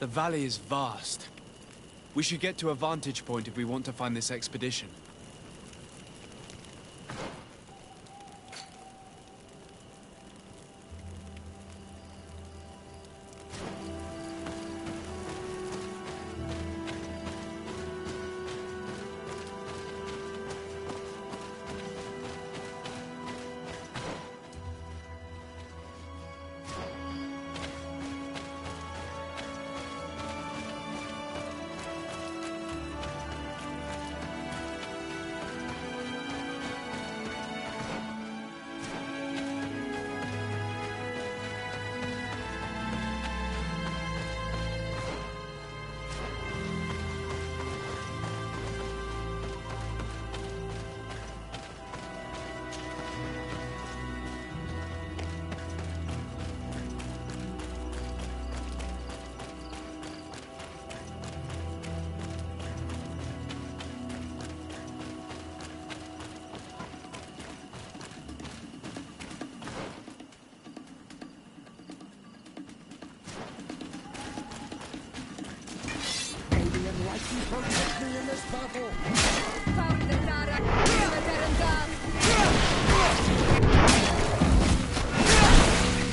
The valley is vast. We should get to a vantage point if we want to find this expedition. Protect me in this battle!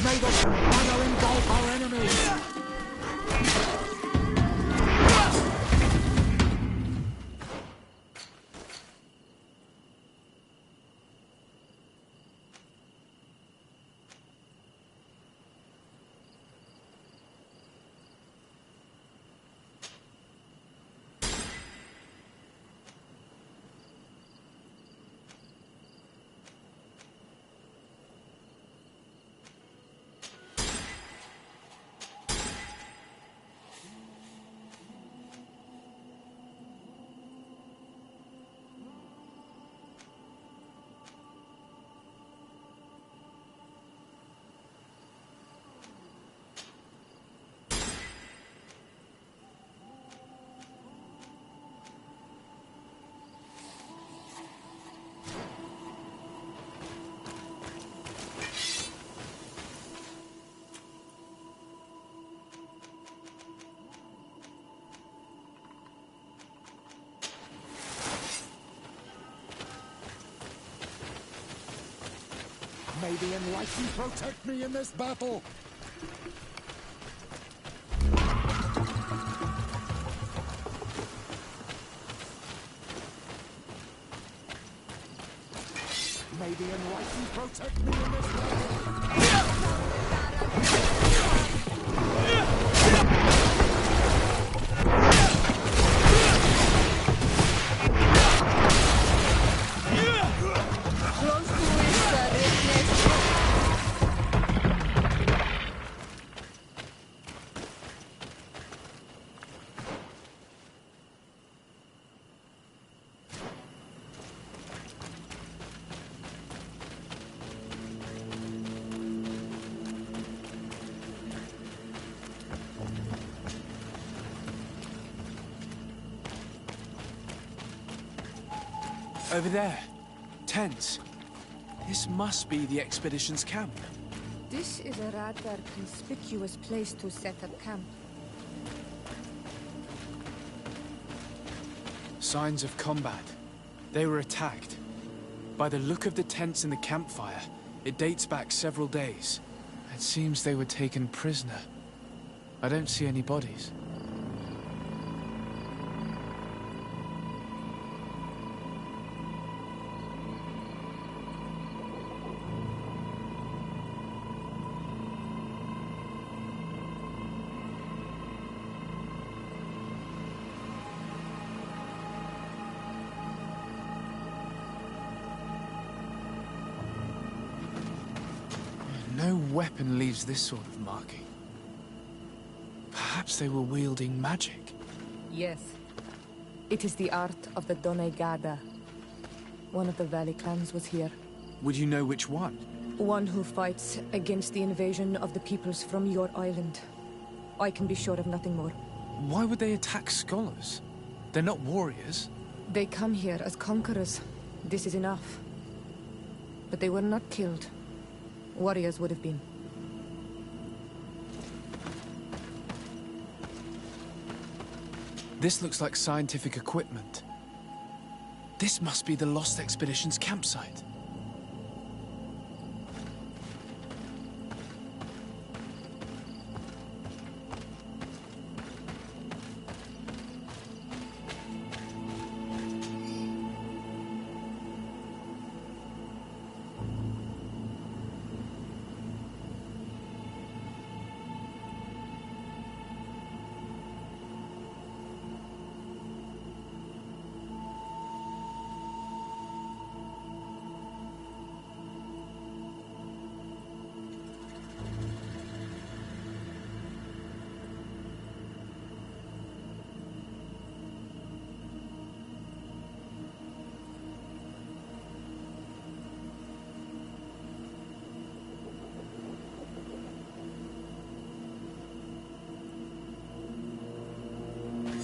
May the fire engulf our enemies! May the Enlightened protect me in this battle! May the Enlightened protect me in this battle! Over there. Tents. This must be the expedition's camp. This is a rather conspicuous place to set up camp. Signs of combat. They were attacked. By the look of the tents in the campfire, it dates back several days. It seems they were taken prisoner. I don't see any bodies. No weapon leaves this sort of marking. Perhaps they were wielding magic. Yes. It is the art of the Donegada. One of the valley clans was here. Would you know which one? One who fights against the invasion of the peoples from your island. I can be sure of nothing more. Why would they attack scholars? They're not warriors. They come here as conquerors. This is enough. But they were not killed. Warriors would have been. This looks like scientific equipment. This must be the Lost Expedition's campsite.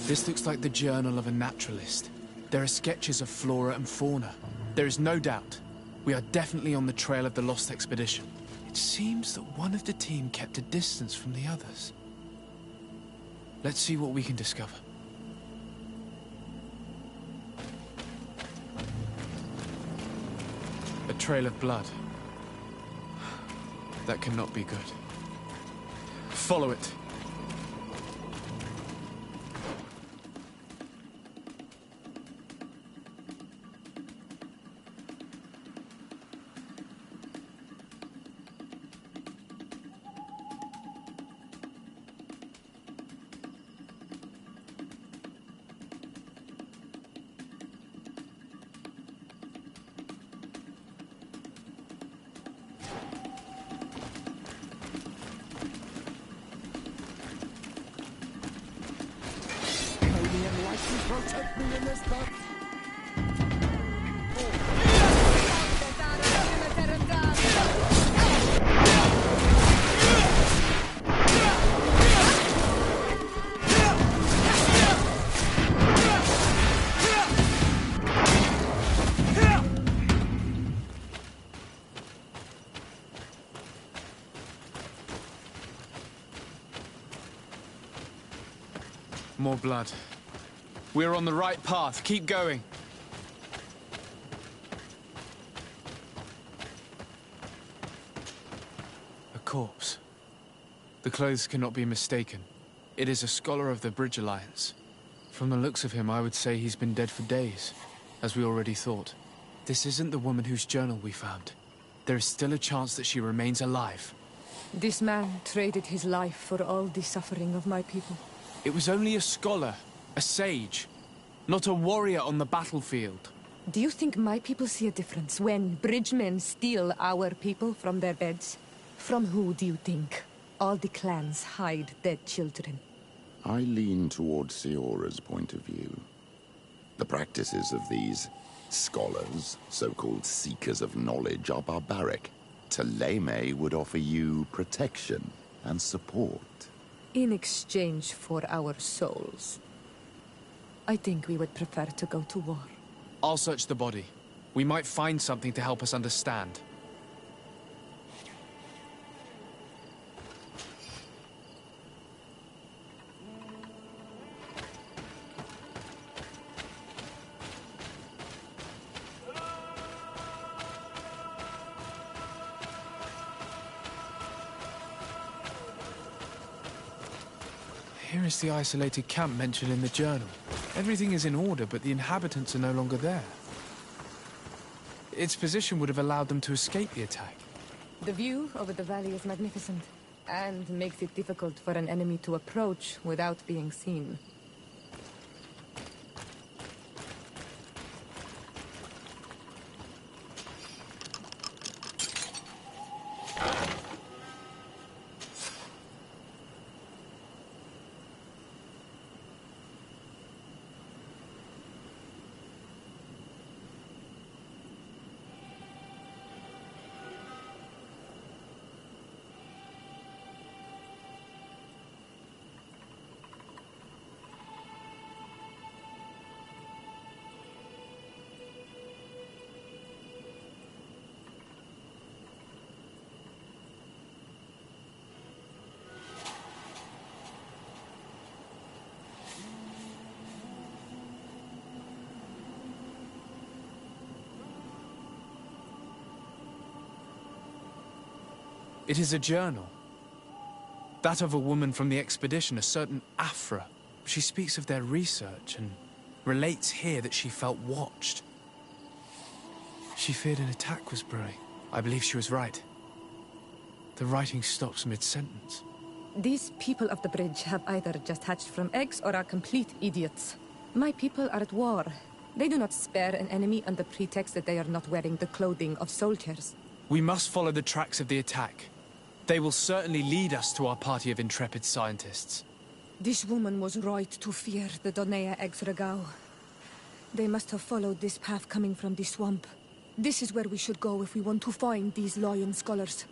This looks like the journal of a naturalist. There are sketches of flora and fauna. There is no doubt. We are definitely on the trail of the Lost Expedition. It seems that one of the team kept a distance from the others. Let's see what we can discover. A trail of blood. That cannot be good. Follow it. Protect me in this battle. More blood. We're on the right path. Keep going. A corpse. The clothes cannot be mistaken. It is a scholar of the Bridge Alliance. From the looks of him, I would say he's been dead for days, as we already thought. This isn't the woman whose journal we found. There is still a chance that she remains alive. This man traded his life for all the suffering of my people. It was only a scholar, a sage, not a warrior on the battlefield. Do you think my people see a difference when bridgemen steal our people from their beds? From who do you think all the clans hide dead children? I lean towards Siora's point of view. The practices of these scholars, so-called seekers of knowledge, are barbaric. Taleme would offer you protection and support. In exchange for our souls. I think we would prefer to go to war. I'll search the body. We might find something to help us understand. Here is the isolated camp mentioned in the journal. Everything is in order, but the inhabitants are no longer there. Its position would have allowed them to escape the attack. The view over the valley is magnificent, and makes it difficult for an enemy to approach without being seen. It is a journal. That of a woman from the expedition, a certain Afra. She speaks of their research and relates here that she felt watched. She feared an attack was brewing. I believe she was right. The writing stops mid-sentence. These people of the bridge have either just hatched from eggs or are complete idiots. My people are at war. They do not spare an enemy under pretext that they are not wearing the clothing of soldiers. We must follow the tracks of the attack. They will certainly lead us to our party of intrepid scientists. This woman was right to fear the Donea Exregao. They must have followed this path coming from the swamp. This is where we should go if we want to find these lion scholars.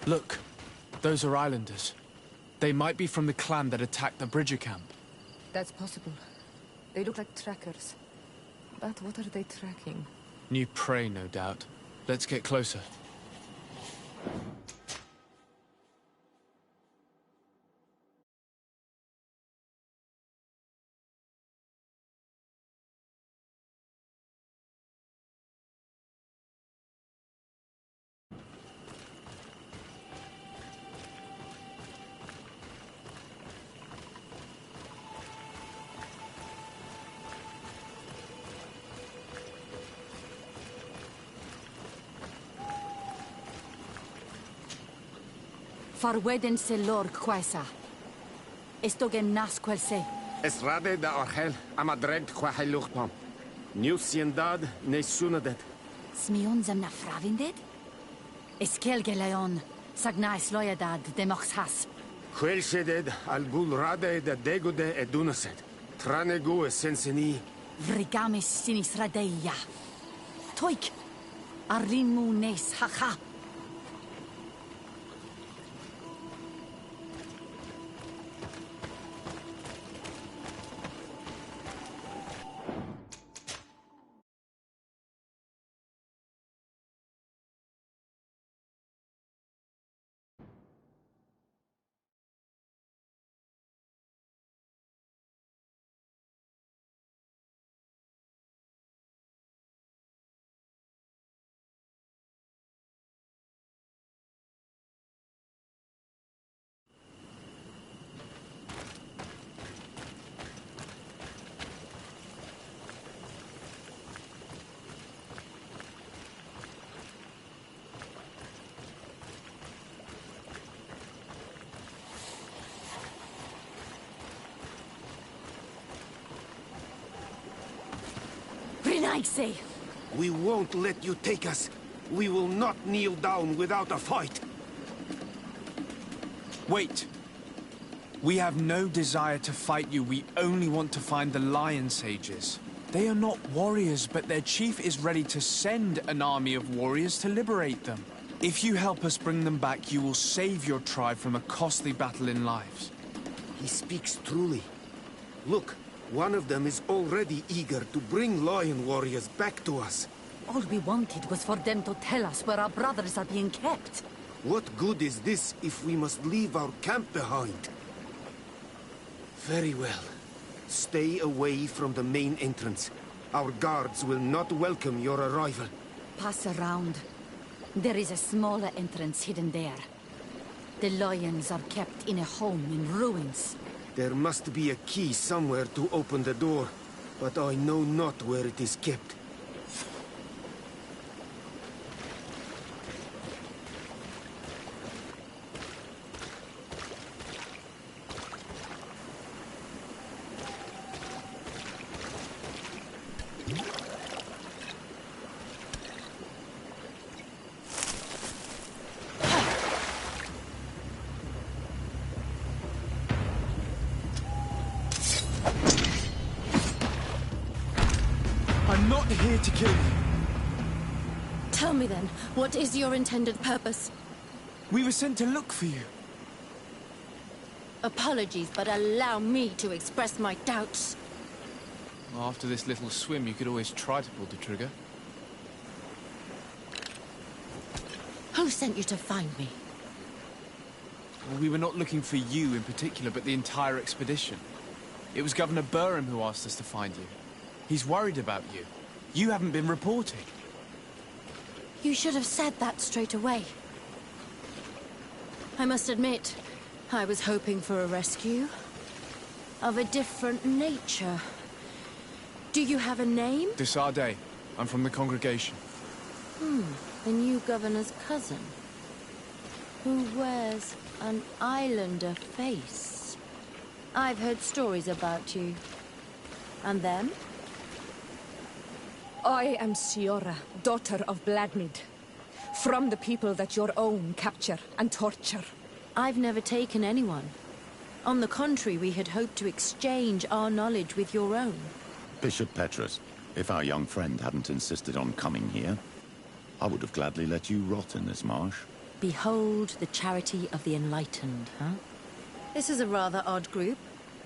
Look, those are islanders. They might be from the clan that attacked the Bridger camp. That's possible. They look like trackers. But what are they tracking? New prey, no doubt. Let's get closer. Farweden se lorg quaisa. Esto gen nas quel se. Es rade da orchel am adregt quahe luchtpom. Niusiendad ne sunadet. Smion zem na fravinded? Eskel geleon. Sagnais loyadad demox has. Quelseded al gul rade da degude edunaset. Tranegu essenseni. Vrigamis sinis radeia. Toik. Arlin mu nes hacha. Say. We won't let you take us. We will not kneel down without a fight. Wait. We have no desire to fight you. We only want to find the Lion Sages. They are not warriors, but their chief is ready to send an army of warriors to liberate them. If you help us bring them back, you will save your tribe from a costly battle in lives. He speaks truly. Look, one of them is already eager to bring lion warriors back to us. All we wanted was for them to tell us where our brothers are being kept. What good is this if we must leave our camp behind? Very well. Stay away from the main entrance. Our guards will not welcome your arrival. Pass around. There is a smaller entrance hidden there. The lions are kept in a home in ruins. There must be a key somewhere to open the door, but I know not where it is kept. I'm not here to kill you. Tell me then, what is your intended purpose? We were sent to look for you. Apologies, but allow me to express my doubts. After this little swim, you could always try to pull the trigger. Who sent you to find me? Well, we were not looking for you in particular, but the entire expedition. It was Governor Burham who asked us to find you. He's worried about you. You haven't been reporting. You should have said that straight away. I must admit, I was hoping for a rescue. Of a different nature. Do you have a name? Desarde. I'm from the congregation. The new governor's cousin. Who wears an islander face. I've heard stories about you. And them? I am Siora, daughter of Bladnid. From the people that your own capture and torture. I've never taken anyone. On the contrary, we had hoped to exchange our knowledge with your own. Bishop Petrus, if our young friend hadn't insisted on coming here, I would have gladly let you rot in this marsh. Behold the charity of the enlightened, huh? This is a rather odd group.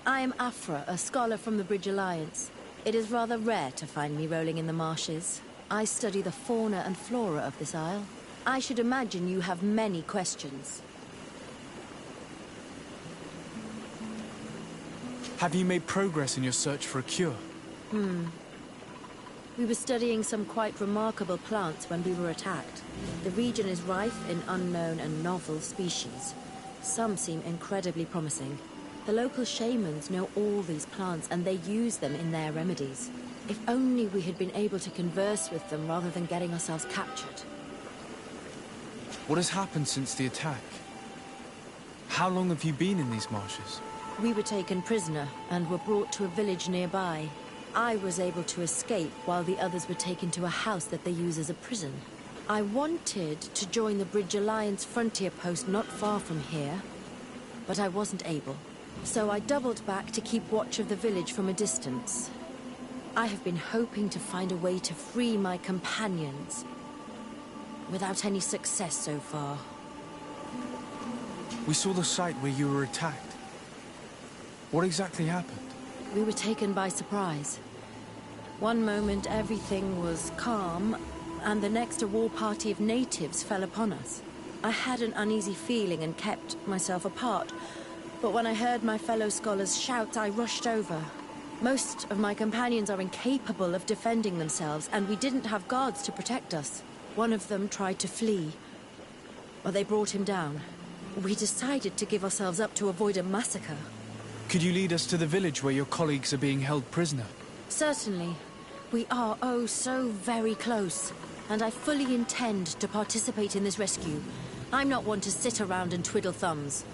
I am Afra, a scholar from the Bridge Alliance. It is rather rare to find me rolling in the marshes. I study the fauna and flora of this isle. I should imagine you have many questions. Have you made progress in your search for a cure? We were studying some quite remarkable plants when we were attacked. The region is rife in unknown and novel species. Some seem incredibly promising. The local shamans know all these plants and they use them in their remedies. If only we had been able to converse with them rather than getting ourselves captured. What has happened since the attack? How long have you been in these marshes? We were taken prisoner and were brought to a village nearby. I was able to escape while the others were taken to a house that they use as a prison. I wanted to join the Bridge Alliance frontier post not far from here, but I wasn't able. So I doubled back to keep watch of the village from a distance. I have been hoping to find a way to free my companions, without any success so far. We saw the site where you were attacked. What exactly happened? We were taken by surprise. One moment everything was calm, and the next a war party of natives fell upon us. I had an uneasy feeling and kept myself apart, but when I heard my fellow scholars shout, I rushed over. Most of my companions are incapable of defending themselves, and we didn't have guards to protect us. One of them tried to flee, but they brought him down. We decided to give ourselves up to avoid a massacre. Could you lead us to the village where your colleagues are being held prisoner? Certainly. We are, oh, so very close. And I fully intend to participate in this rescue. I'm not one to sit around and twiddle thumbs.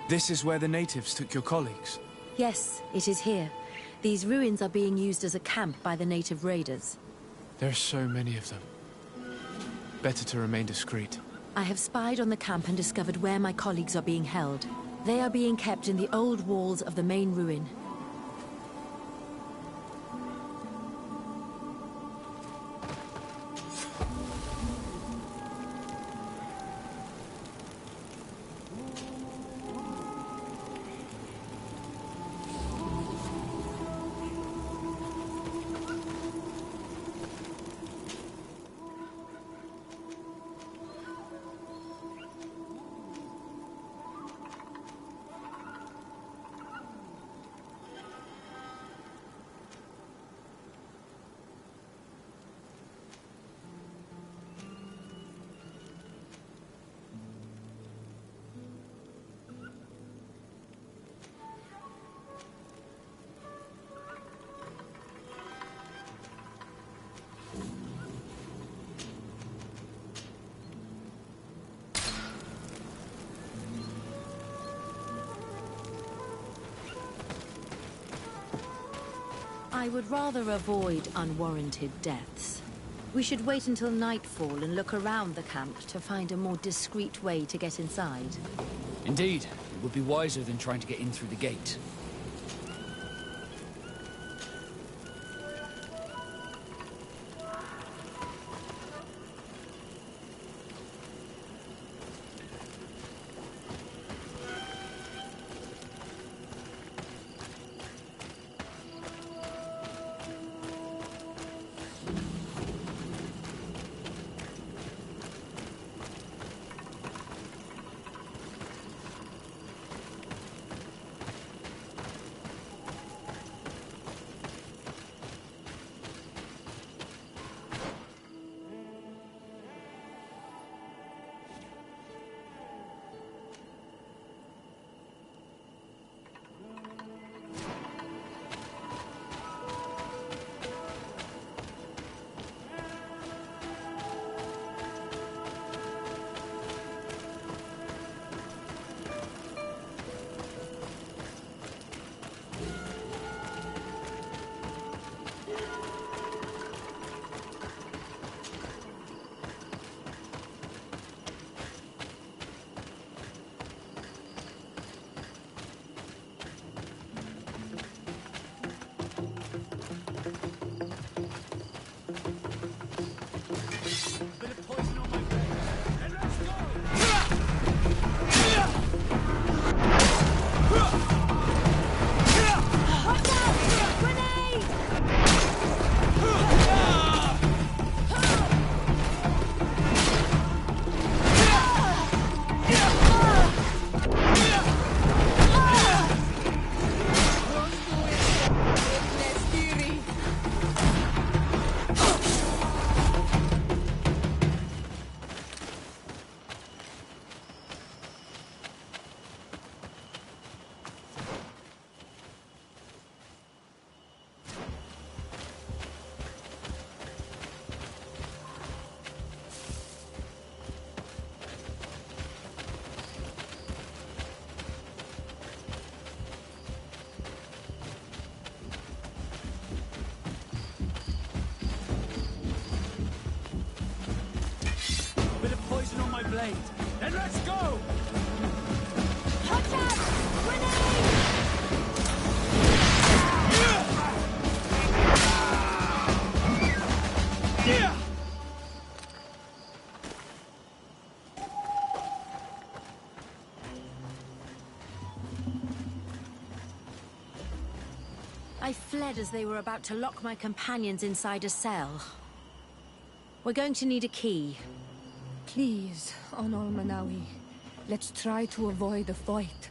This is where the natives took your colleagues? Yes, it is here. These ruins are being used as a camp by the native raiders. There are so many of them. Better to remain discreet. I have spied on the camp and discovered where my colleagues are being held. They are being kept in the old walls of the main ruin. I would rather avoid unwarranted deaths. We should wait until nightfall and look around the camp to find a more discreet way to get inside. Indeed, it would be wiser than trying to get in through the gate. blade. Then let's go! Watch out! Grenade! I fled as they were about to lock my companions inside a cell. We're going to need a key. Please, Honor Manawi, let's try to avoid a fight.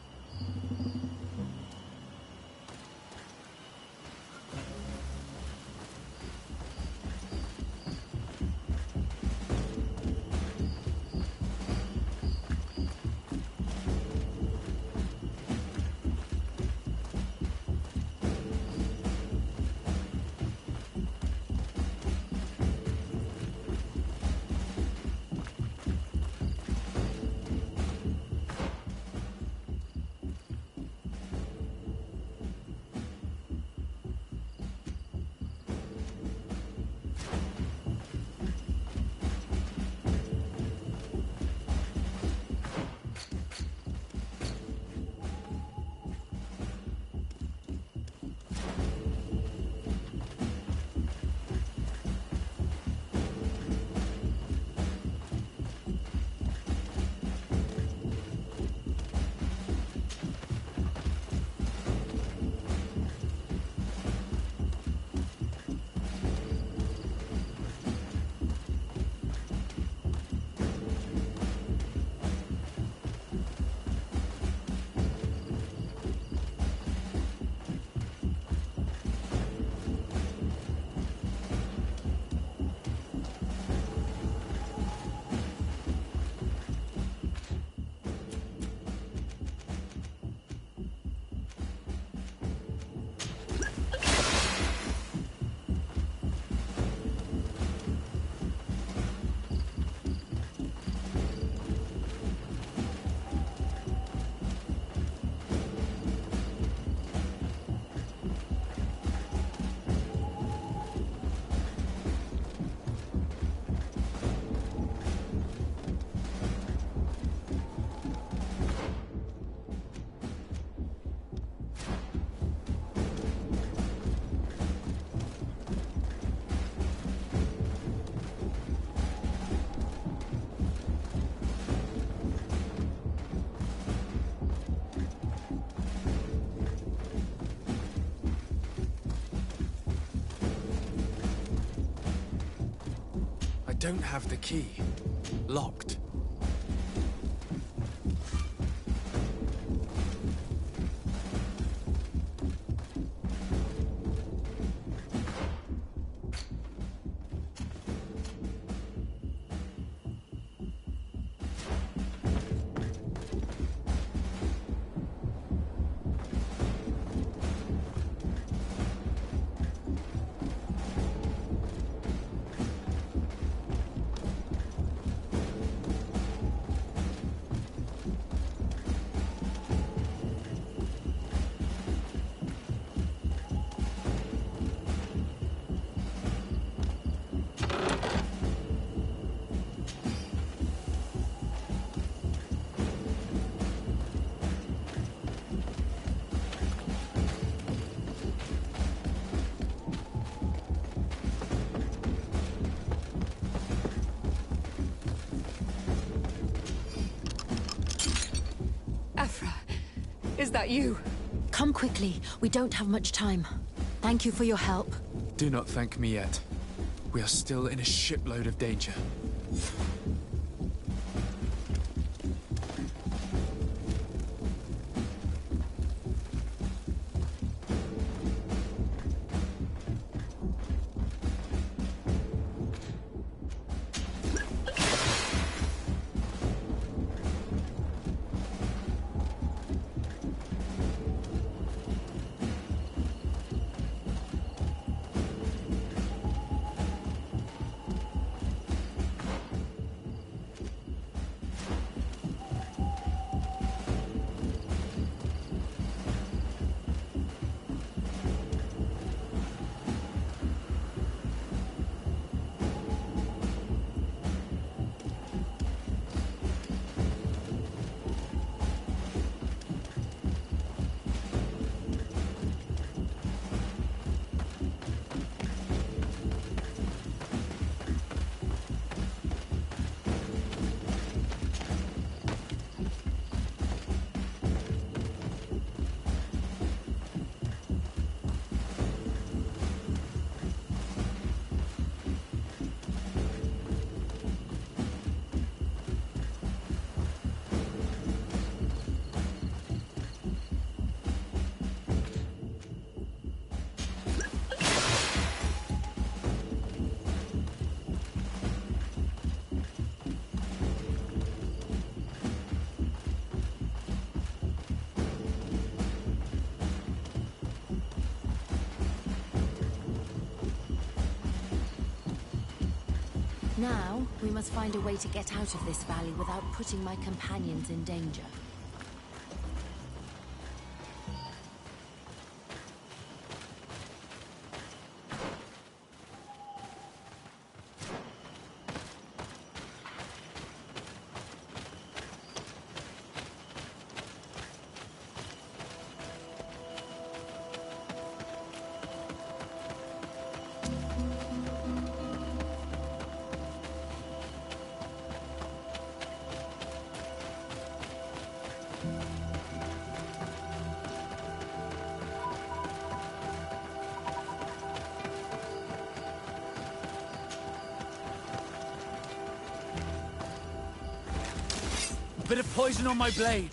don't have the key. Locked. Afra, is that you? Come quickly. We don't have much time. Thank you for your help. Do not thank me yet. We are still in a shipload of danger. Now, we must find a way to get out of this valley without putting my companions in danger. Bit of poison on my blade.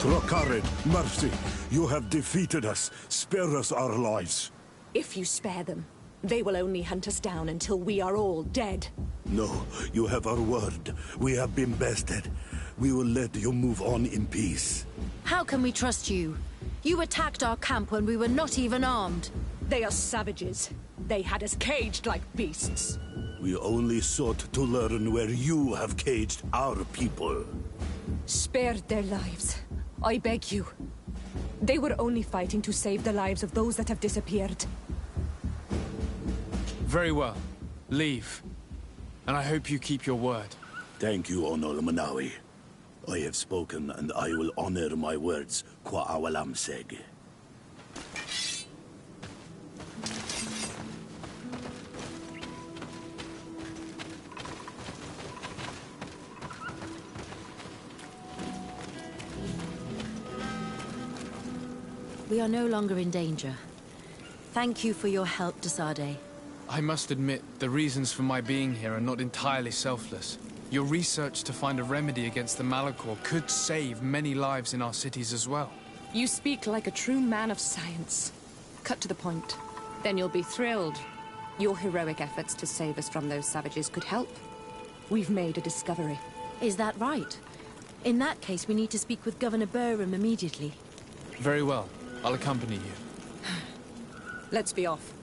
Trokared, mercy. You have defeated us. Spare us our lives. If you spare them, they will only hunt us down until we are all dead. No, you have our word. We have been bested. We will let you move on in peace. How can we trust you? You attacked our camp when we were not even armed. They are savages. They had us caged like beasts. We only sought to learn where you have caged our people. Spare their lives. I beg you. They were only fighting to save the lives of those that have disappeared. Very well. Leave. And I hope you keep your word. Thank you, Onol Manawi. I have spoken, and I will honor my words, Kwa awalam seg. We are no longer in danger. Thank you for your help, Desade. I must admit, the reasons for my being here are not entirely selfless. Your research to find a remedy against the Malachor could save many lives in our cities as well. You speak like a true man of science. Cut to the point. Then you'll be thrilled. Your heroic efforts to save us from those savages could help. We've made a discovery. Is that right? In that case, we need to speak with Governor Burham immediately. Very well. I'll accompany you. Let's be off.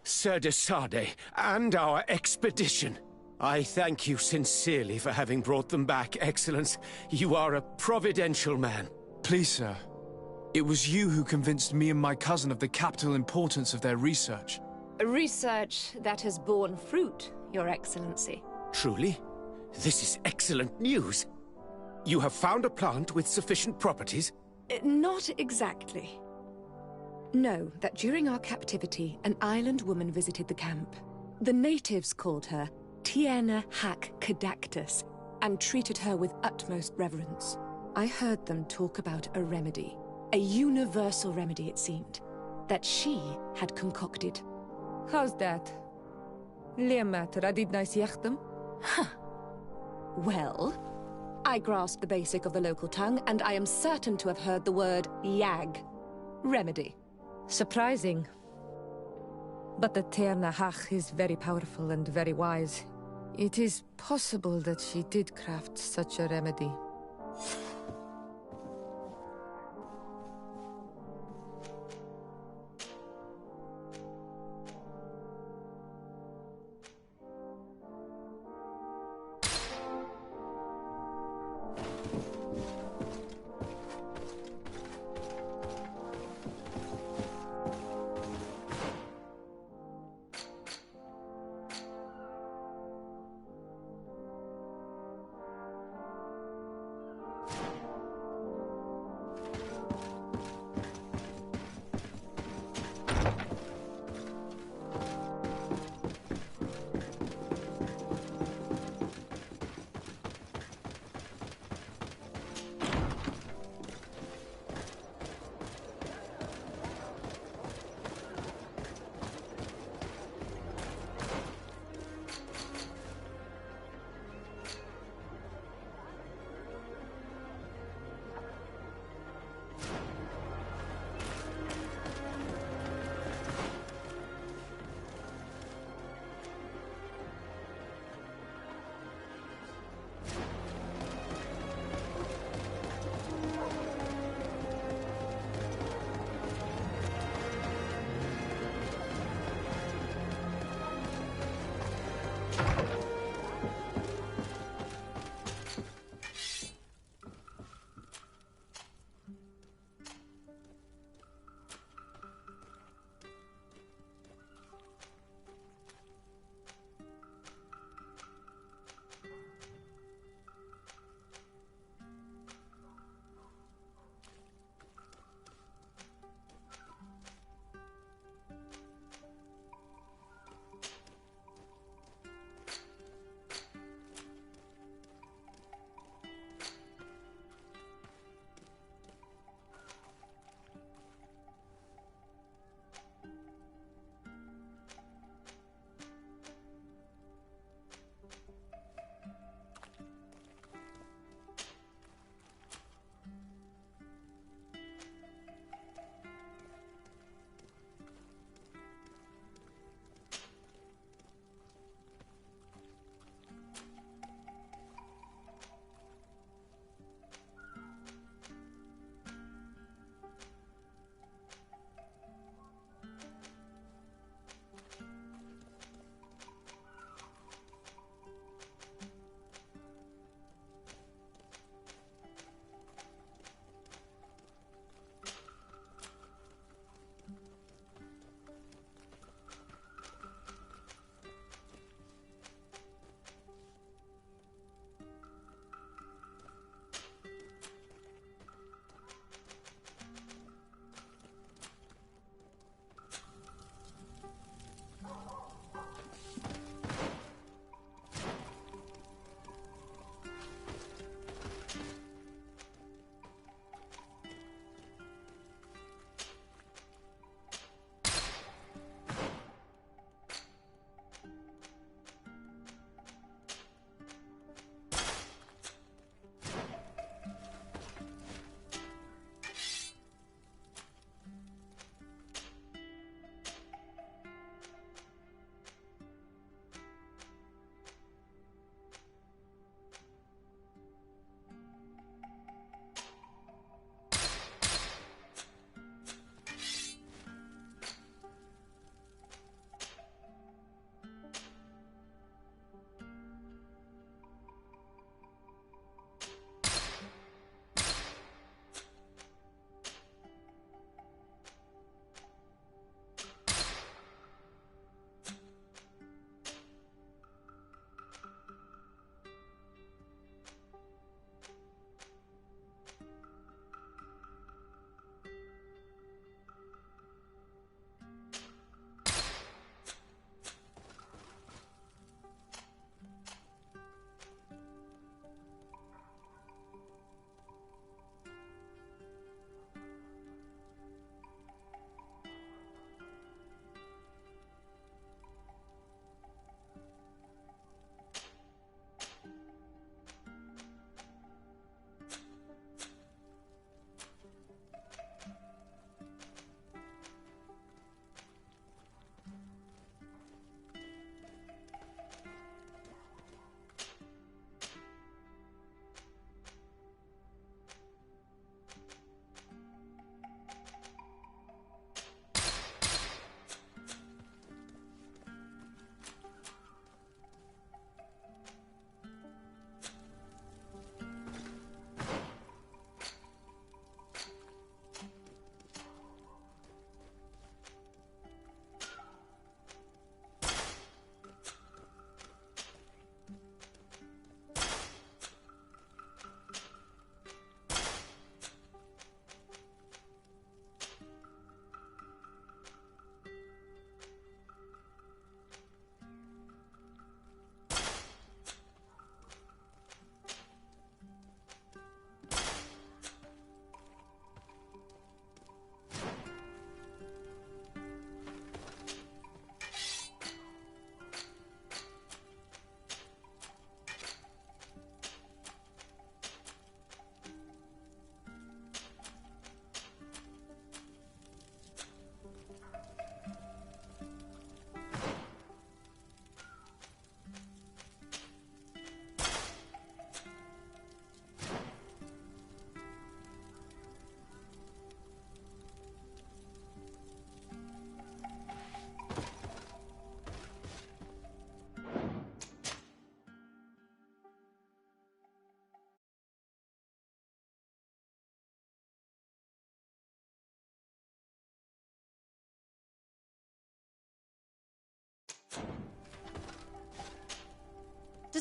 Sir Desade, and our expedition. I thank you sincerely for having brought them back, Excellence. You are a providential man. Please, sir. It was you who convinced me and my cousin of the capital importance of their research. Research that has borne fruit, Your Excellency. Truly? This is excellent news. You have found a plant with sufficient properties? Not exactly. Know that during our captivity, an island woman visited the camp. The natives called her Tiena Hack Cadactus and treated her with utmost reverence. I heard them talk about a remedy, a universal remedy it seemed, that she had concocted. How's that? Huh. Well, I grasped the basic of the local tongue, and I am certain to have heard the word yag. Remedy. Surprising. But the Ternahach is very powerful and very wise. It is possible that she did craft such a remedy.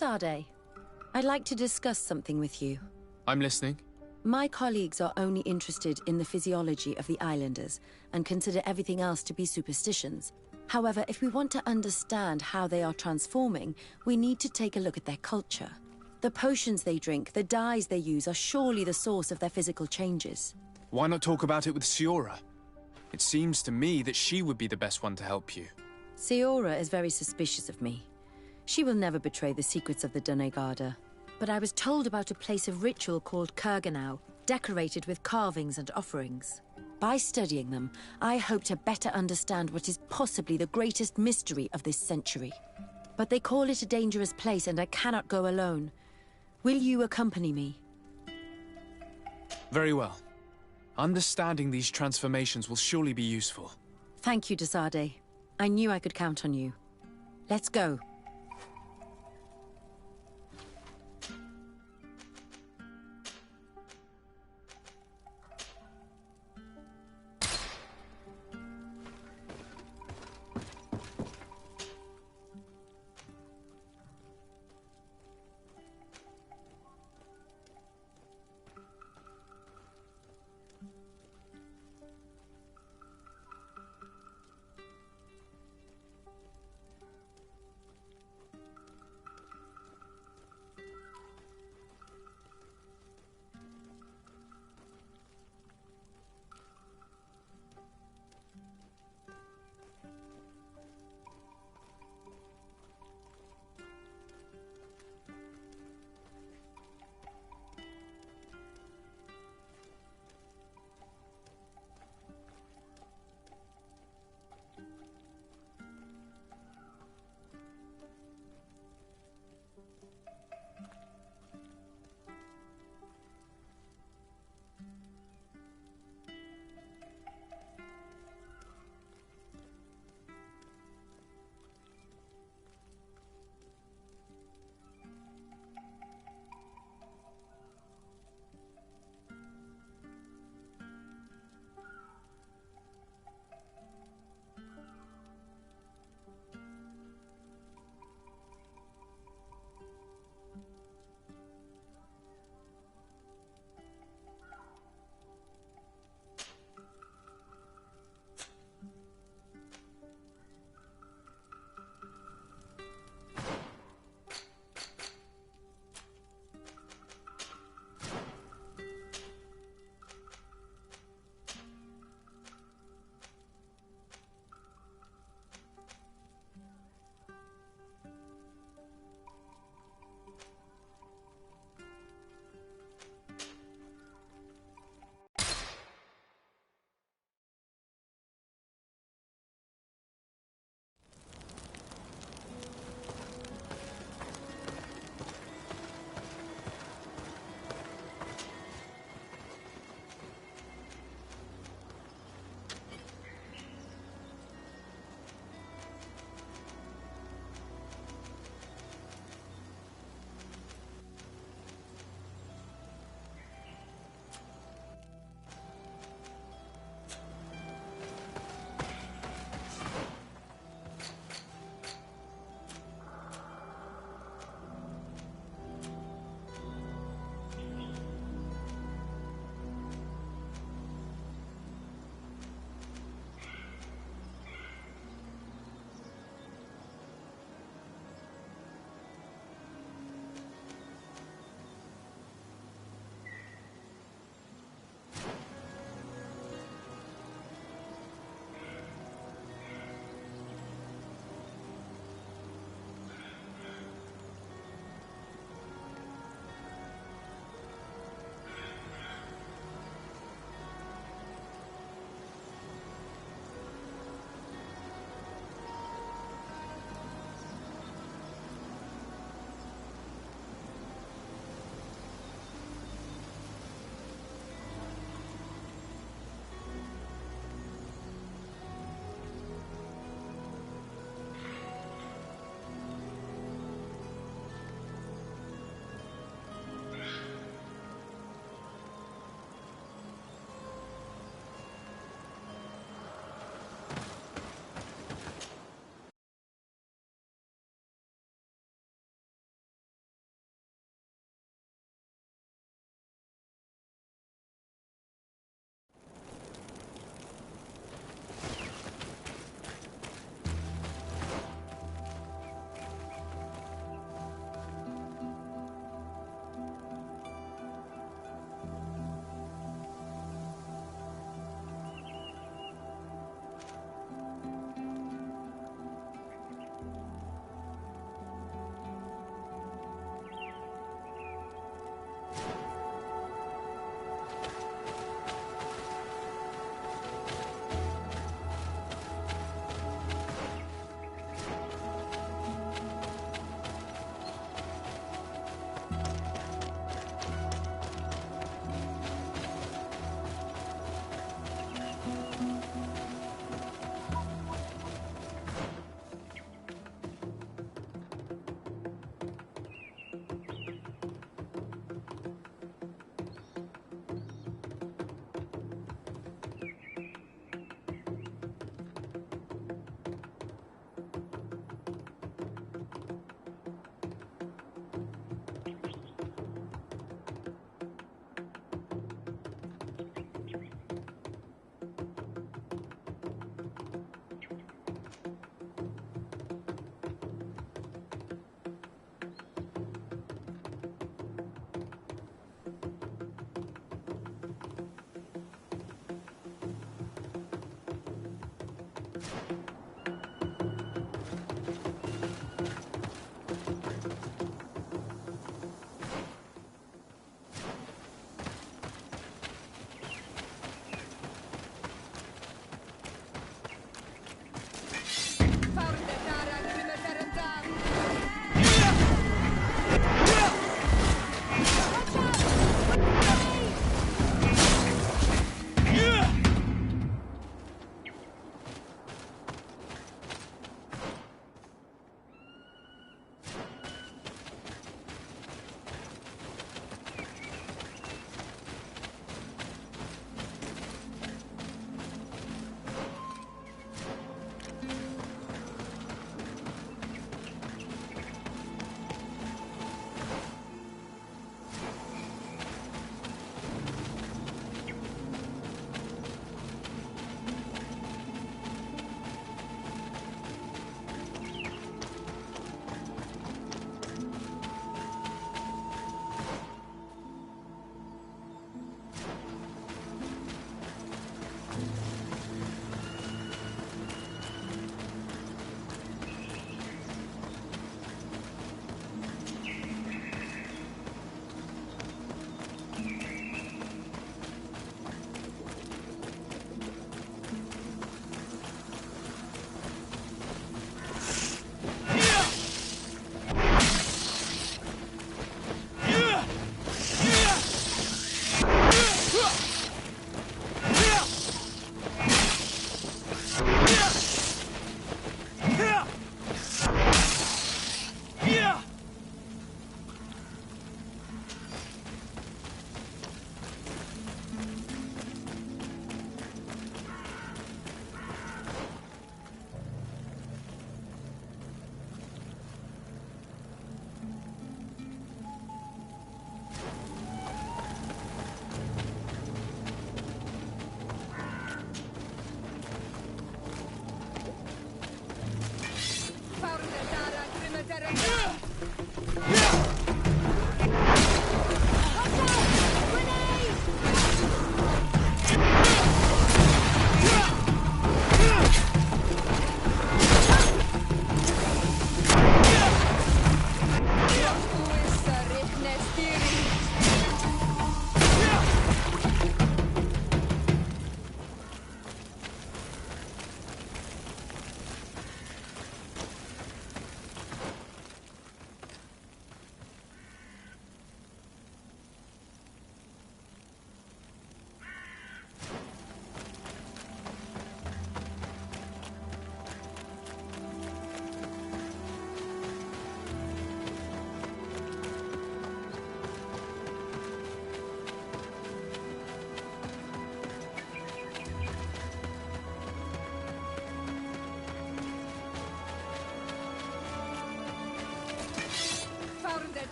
Sade, I'd like to discuss something with you. I'm listening. My colleagues are only interested in the physiology of the islanders and consider everything else to be superstitions. However, if we want to understand how they are transforming, we need to take a look at their culture. The potions they drink, the dyes they use are surely the source of their physical changes. Why not talk about it with Siora? It seems to me that she would be the best one to help you. Siora is very suspicious of me. She will never betray the secrets of the Doneigada. But I was told about a place of ritual called Kurganau, decorated with carvings and offerings. By studying them, I hope to better understand what is possibly the greatest mystery of this century. But they call it a dangerous place and I cannot go alone. Will you accompany me? Very well. Understanding these transformations will surely be useful. Thank you, Desade. I knew I could count on you. Let's go.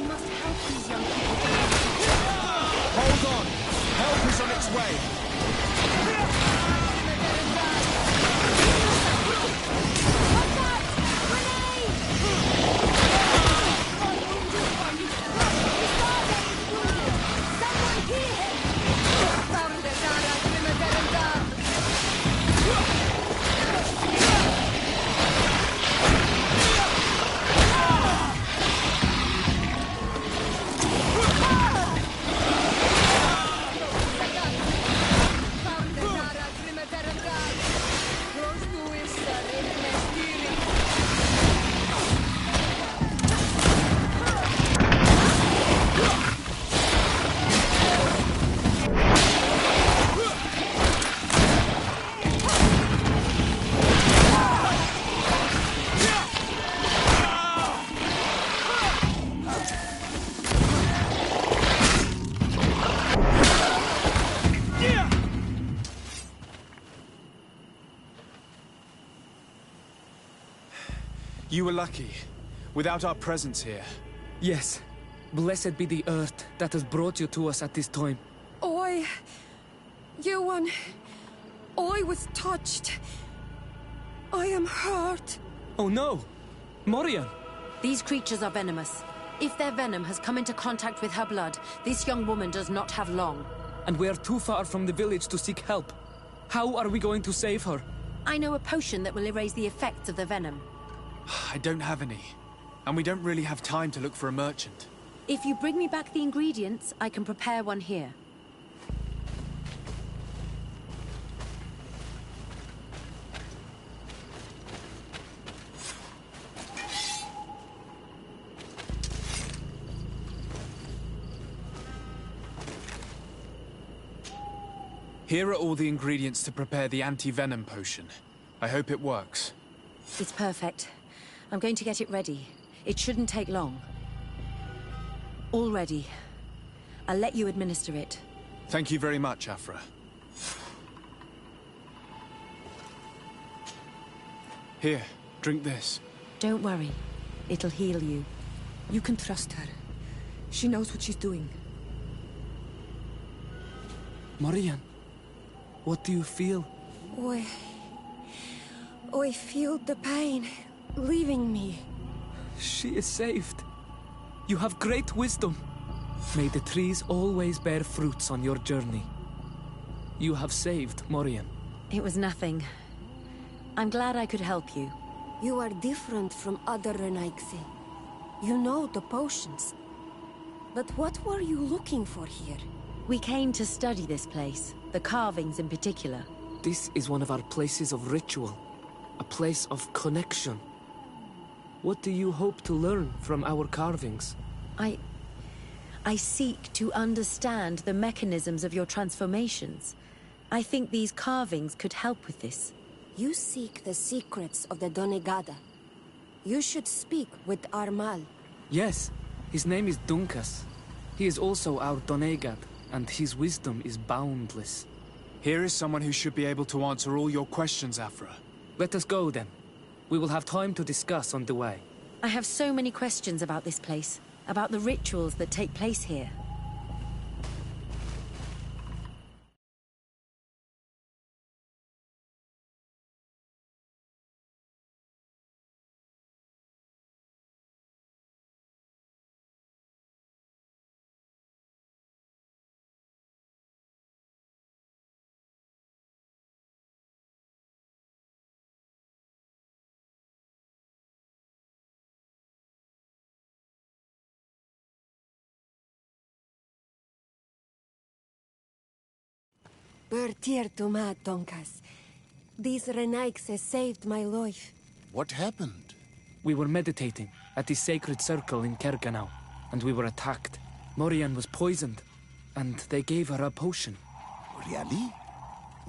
must help these young people. Hold on! Help is on its way! You were lucky. Without our presence here. Yes. Blessed be the earth that has brought you to us at this time. Ewan, I was touched. I am hurt. Oh no! Morian! These creatures are venomous. If their venom has come into contact with her blood, this young woman does not have long. And we are too far from the village to seek help. How are we going to save her? I know a potion that will erase the effects of the venom. I don't have any. And we don't really have time to look for a merchant. If you bring me back the ingredients, I can prepare one here. Here are all the ingredients to prepare the anti-venom potion. I hope it works. It's perfect. I'm going to get it ready. It shouldn't take long. All ready. I'll let you administer it. Thank you very much, Afra. Here, drink this. Don't worry. It'll heal you. You can trust her. She knows what she's doing. Morian, what do you feel? I feel the pain leaving me. She is saved. You have great wisdom. May the trees always bear fruits on your journey. You have saved Morian. It was nothing. I'm glad I could help you. You are different from other Renaigse. You know the potions. But what were you looking for here? We came to study this place, the carvings in particular. This is one of our places of ritual. A place of connection. What do you hope to learn from our carvings? I seek to understand the mechanisms of your transformations. I think these carvings could help with this. You seek the secrets of the Donegada. You should speak with Armal. Yes, his name is Dunkas. He is also our Donegad, and his wisdom is boundless. Here is someone who should be able to answer all your questions, Afra. Let us go, then. We will have time to discuss on the way. I have so many questions about this place, about the rituals that take place here. Bertir Tuma Donkas. These Renaigse saved my life. What happened? We were meditating at the sacred circle in Kerganau, and we were attacked. Morian was poisoned, and they gave her a potion. Really?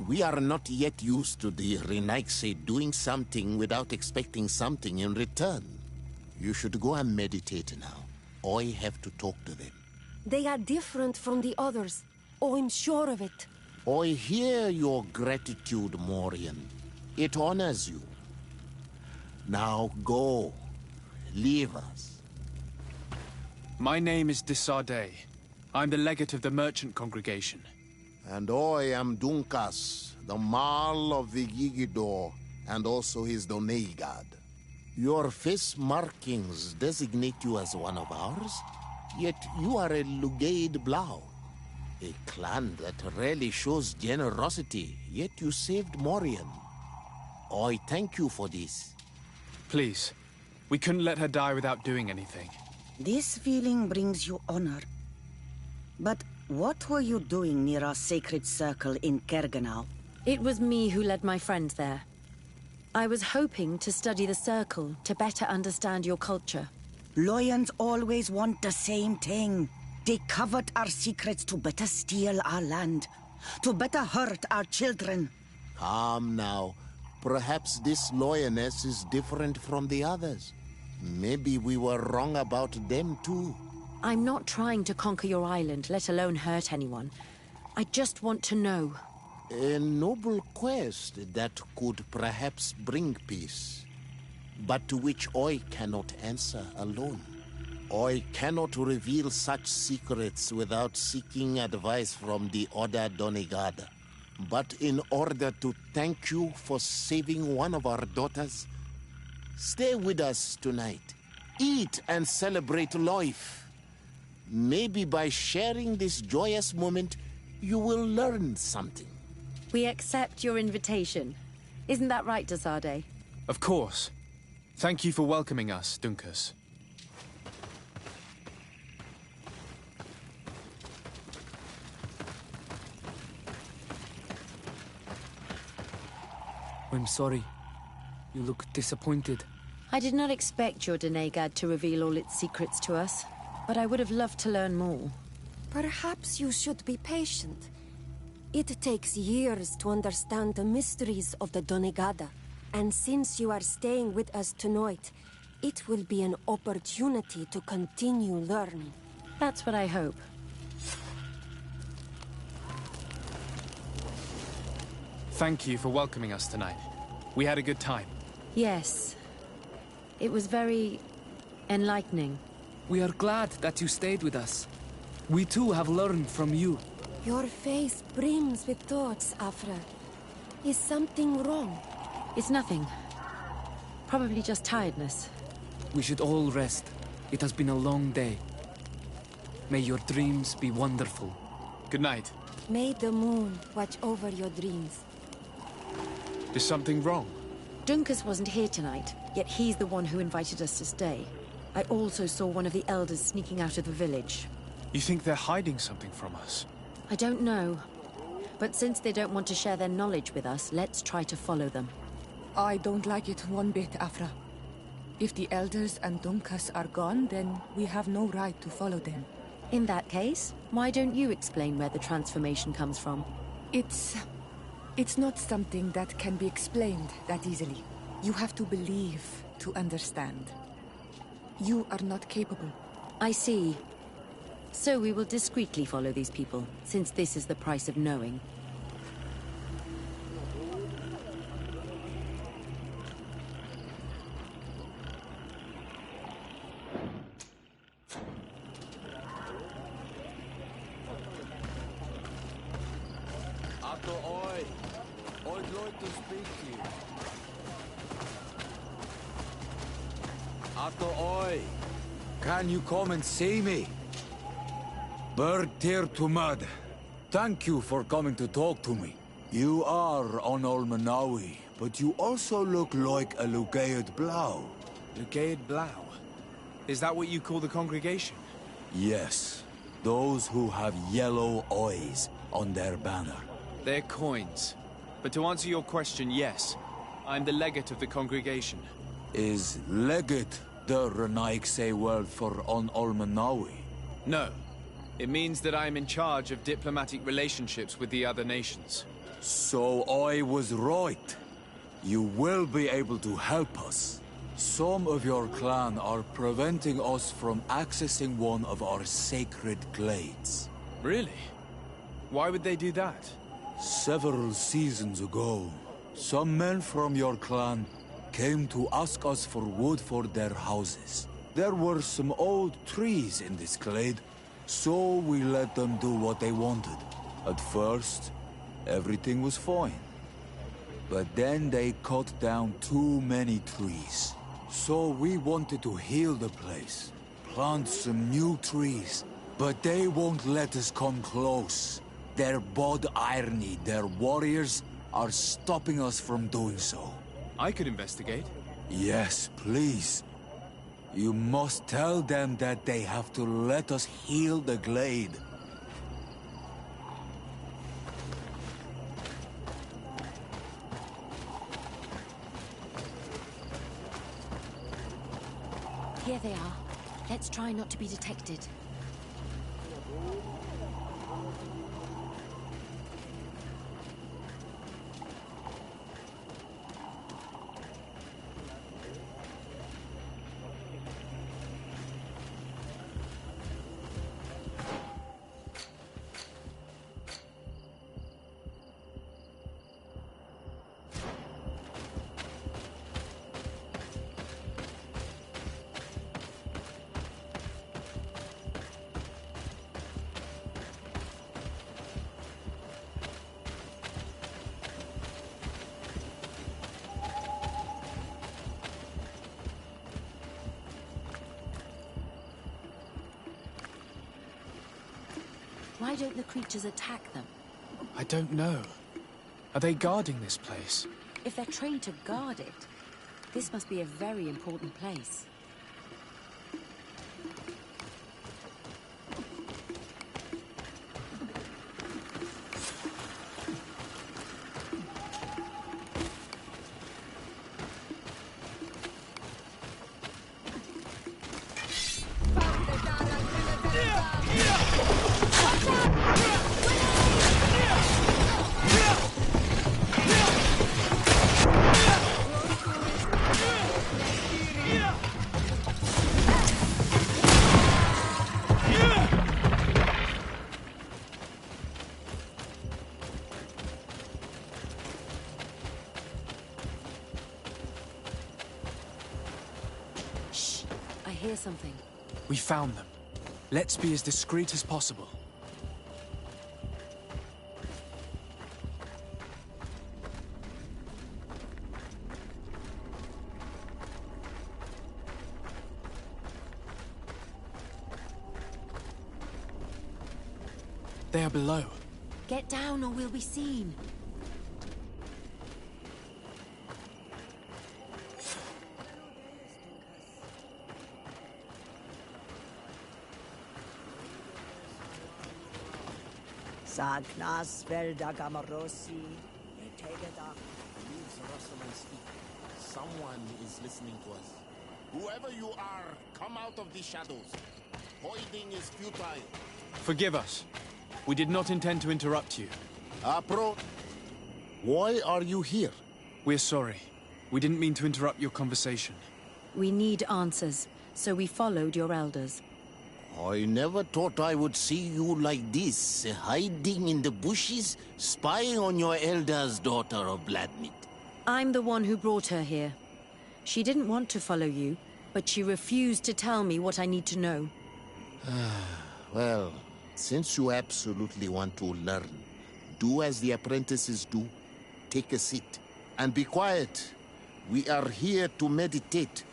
We are not yet used to the Renaigse doing something without expecting something in return. You should go and meditate now. I have to talk to them. They are different from the others. I'm sure of it. I hear your gratitude, Morian. It honors you. Now go. Leave us. My name is de Sardet. I'm the legate of the merchant congregation. And I am Dunkas, the Marl of the Gigidor, and also his Donegad. Your face markings designate you as one of ours, yet you are a Lugaid Blau. A clan that rarely shows generosity, yet you saved Morian. I thank you for this. Please, we couldn't let her die without doing anything. This feeling brings you honor. But what were you doing near our sacred circle in Kerganau? It was me who led my friends there. I was hoping to study the circle to better understand your culture. Lions always want the same thing. They covet our secrets to better steal our land, to better hurt our children. Calm now. Perhaps this lioness is different from the others. Maybe we were wrong about them too. I'm not trying to conquer your island, let alone hurt anyone. I just want to know. A noble quest that could perhaps bring peace, but to which I cannot answer alone. I cannot reveal such secrets without seeking advice from the Order Donegad. But in order to thank you for saving one of our daughters, stay with us tonight. Eat and celebrate life. Maybe by sharing this joyous moment, you will learn something. We accept your invitation. Isn't that right, de Sardet? Of course. Thank you for welcoming us, Dunkas. I'm sorry. You look disappointed. I did not expect your Donegad to reveal all its secrets to us, but I would have loved to learn more. Perhaps you should be patient. It takes years to understand the mysteries of the Donegada, and since you are staying with us tonight, it will be an opportunity to continue learning. That's what I hope. Thank you for welcoming us tonight. We had a good time. Yes. It was very enlightening. We are glad that you stayed with us. We too have learned from you. Your face brims with thoughts, Afra. Is something wrong? It's nothing. Probably just tiredness. We should all rest. It has been a long day. May your dreams be wonderful. Good night. May the moon watch over your dreams. Is something wrong? Dunkas wasn't here tonight, yet he's the one who invited us to stay. I also saw one of the elders sneaking out of the village. You think they're hiding something from us? I don't know. But since they don't want to share their knowledge with us, let's try to follow them. I don't like it one bit, Afra. If the elders and Dunkas are gone, then we have no right to follow them. In that case, why don't you explain where the transformation comes from? It's not something that can be explained that easily. You have to believe to understand. You are not capable. I see. So we will discreetly follow these people, since this is the price of knowing. I'd like to speak to you. Oi, can you come and see me? Bird tear to mud. Thank you for coming to talk to me. You are on Olmanawi, but you also look like a Lugaid Blau. Lugaid Blau? Is that what you call the congregation? Yes. Those who have yellow eyes on their banner. They're coins. But to answer your question, yes. I'm the legate of the congregation. Is legate the Renaigse word for on Olmanawi? No. It means that I'm in charge of diplomatic relationships with the other nations. So I was right. You will be able to help us. Some of your clan are preventing us from accessing one of our sacred glades. Really? Why would they do that? Several seasons ago, some men from your clan came to ask us for wood for their houses. There were some old trees in this glade, so we let them do what they wanted. At first, everything was fine. But then they cut down too many trees. So we wanted to heal the place, plant some new trees. But they won't let us come close. Their bod irony, their warriors, are stopping us from doing so. I could investigate. Yes, please. You must tell them that they have to let us heal the glade. Here they are. Let's try not to be detected. Why don't the creatures attack them? I don't know. Are they guarding this place? If they're trained to guard it, this must be a very important place. Hear something. We found them. Let's be as discreet as possible. They are below. Get down or we'll be seen. Sagnas Velda Gamarosi. Someone is listening to us. Whoever you are, come out of the shadows. Hiding is futile. Forgive us. We did not intend to interrupt you. Apro, why are you here? We're sorry. We didn't mean to interrupt your conversation. We need answers, so we followed your elders. I never thought I would see you like this, hiding in the bushes, spying on your elders, daughter of Vladimir. I'm the one who brought her here. She didn't want to follow you, but she refused to tell me what I need to know. Well, since you absolutely want to learn, do as the apprentices do. Take a seat and be quiet. We are here to meditate,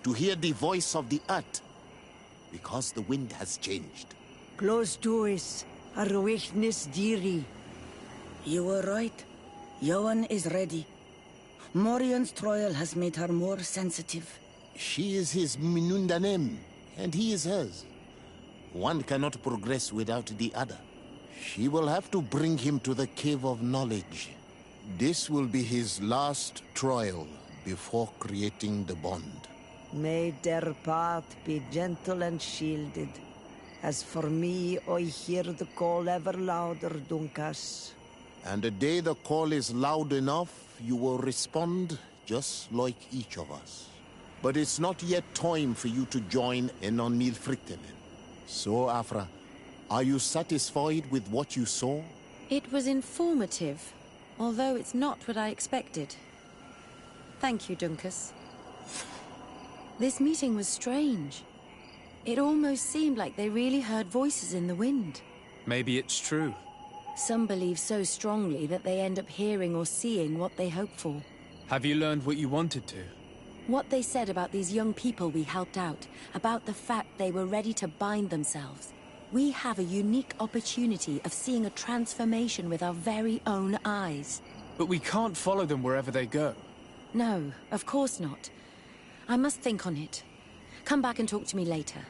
to hear the voice of the earth. Because the wind has changed. Close doors are weakness dearie. You were right. Johan is ready. Morian's trial has made her more sensitive. She is his Minundanem, and he is hers. One cannot progress without the other. She will have to bring him to the Cave of Knowledge. This will be his last trial before creating the bond. May their path be gentle and shielded. As for me, I hear the call ever louder, Dunkas. And the day the call is loud enough, you will respond just like each of us. But it's not yet time for you to join in on Milfriktenen. So, Afra, are you satisfied with what you saw? It was informative, although it's not what I expected. Thank you, Dunkas. This meeting was strange. It almost seemed like they really heard voices in the wind. Maybe it's true. Some believe so strongly that they end up hearing or seeing what they hope for. Have you learned what you wanted to? What they said about these young people we helped out, about the fact they were ready to bind themselves. We have a unique opportunity of seeing a transformation with our very own eyes. But we can't follow them wherever they go. No, of course not. I must think on it. Come back and talk to me later.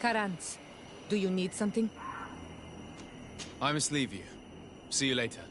Karantz, do you need something? I must leave you. See you later.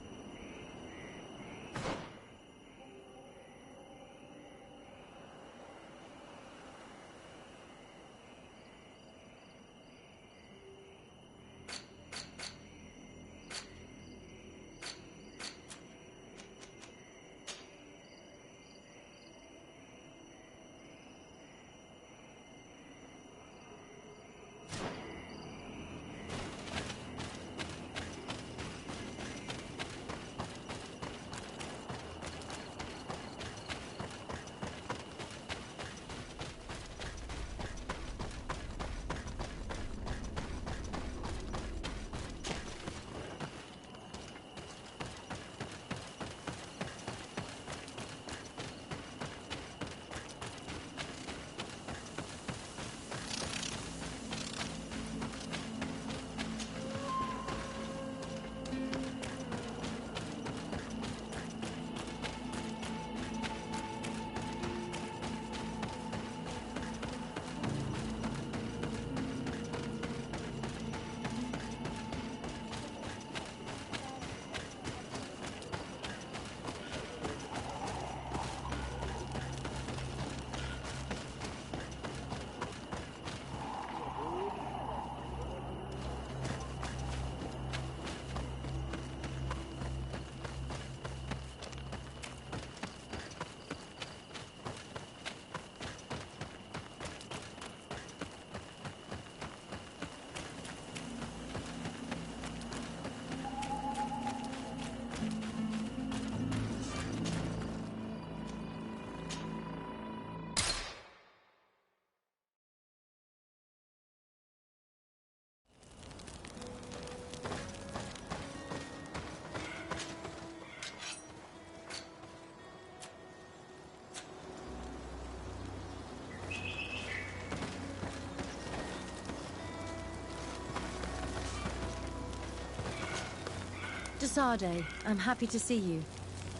Desade, I'm happy to see you.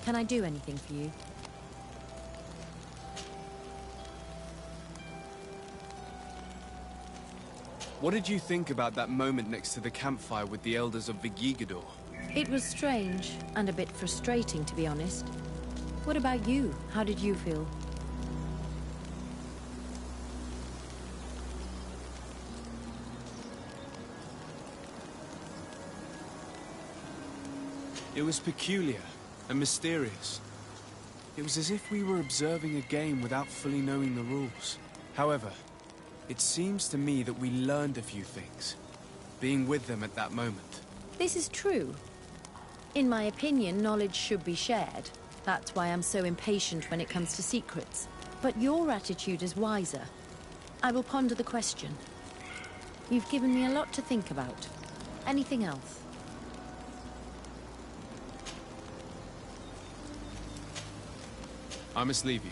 Can I do anything for you? What did you think about that moment next to the campfire with the elders of Vigigador? It was strange, and a bit frustrating, to be honest. What about you? How did you feel? It was peculiar and mysterious. It was as if we were observing a game without fully knowing the rules. However, it seems to me that we learned a few things, being with them at that moment. This is true. In my opinion, knowledge should be shared. That's why I'm so impatient when it comes to secrets. But your attitude is wiser. I will ponder the question. You've given me a lot to think about. Anything else? I must leave you.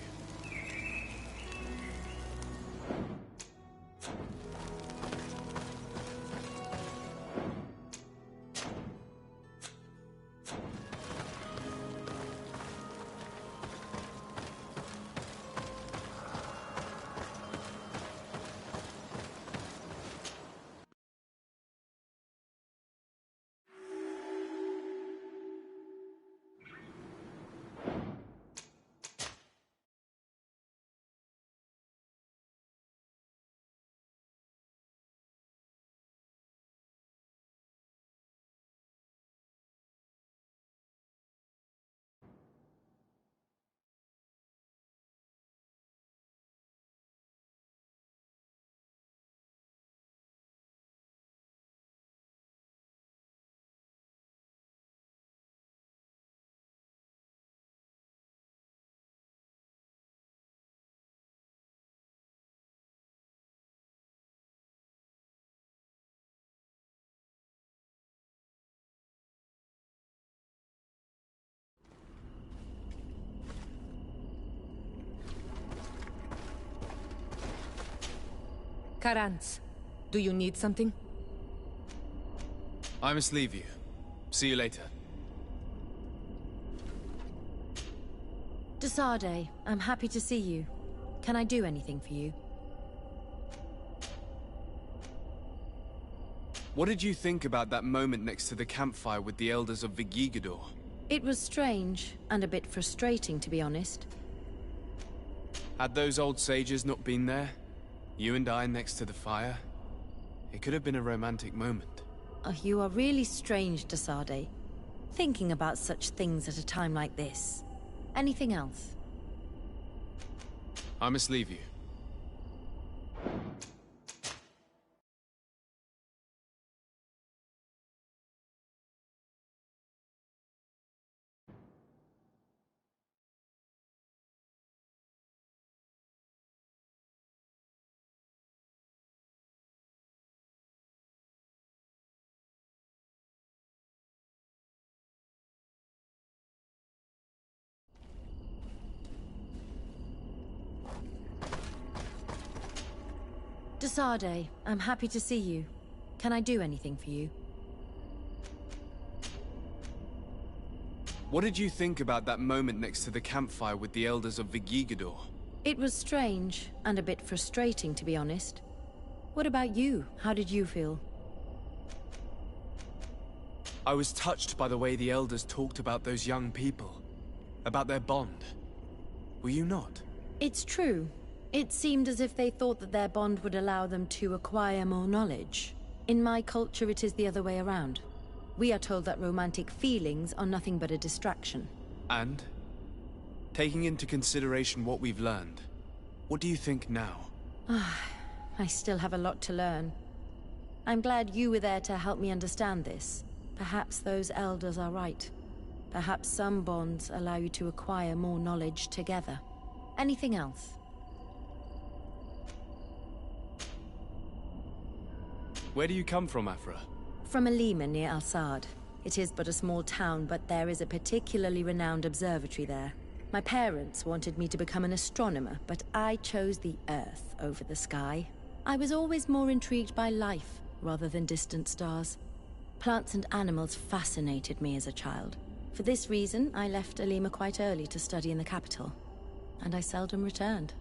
Karantz, do you need something? I must leave you. See you later. Desade, I'm happy to see you. Can I do anything for you? What did you think about that moment next to the campfire with the elders of Vigigador? It was strange, and a bit frustrating, to be honest. Had those old sages not been there? You and I next to the fire? It could have been a romantic moment. Oh, you are really strange, Desade. Thinking about such things at a time like this. Anything else? I must leave you. Desade, I'm happy to see you. Can I do anything for you? What did you think about that moment next to the campfire with the elders of Vigigador? It was strange, and a bit frustrating, to be honest. What about you? How did you feel? I was touched by the way the elders talked about those young people. About their bond. Were you not? It's true. It seemed as if they thought that their bond would allow them to acquire more knowledge. In my culture, it is the other way around. We are told that romantic feelings are nothing but a distraction. And? Taking into consideration what we've learned, what do you think now? I still have a lot to learn. I'm glad you were there to help me understand this. Perhaps those elders are right. Perhaps some bonds allow you to acquire more knowledge together. Anything else? Where do you come from, Afra? From Alima near Al-Sad. It is but a small town, but there is a particularly renowned observatory there. My parents wanted me to become an astronomer, but I chose the Earth over the sky. I was always more intrigued by life, rather than distant stars. Plants and animals fascinated me as a child. For this reason, I left Alima quite early to study in the capital. And I seldom returned.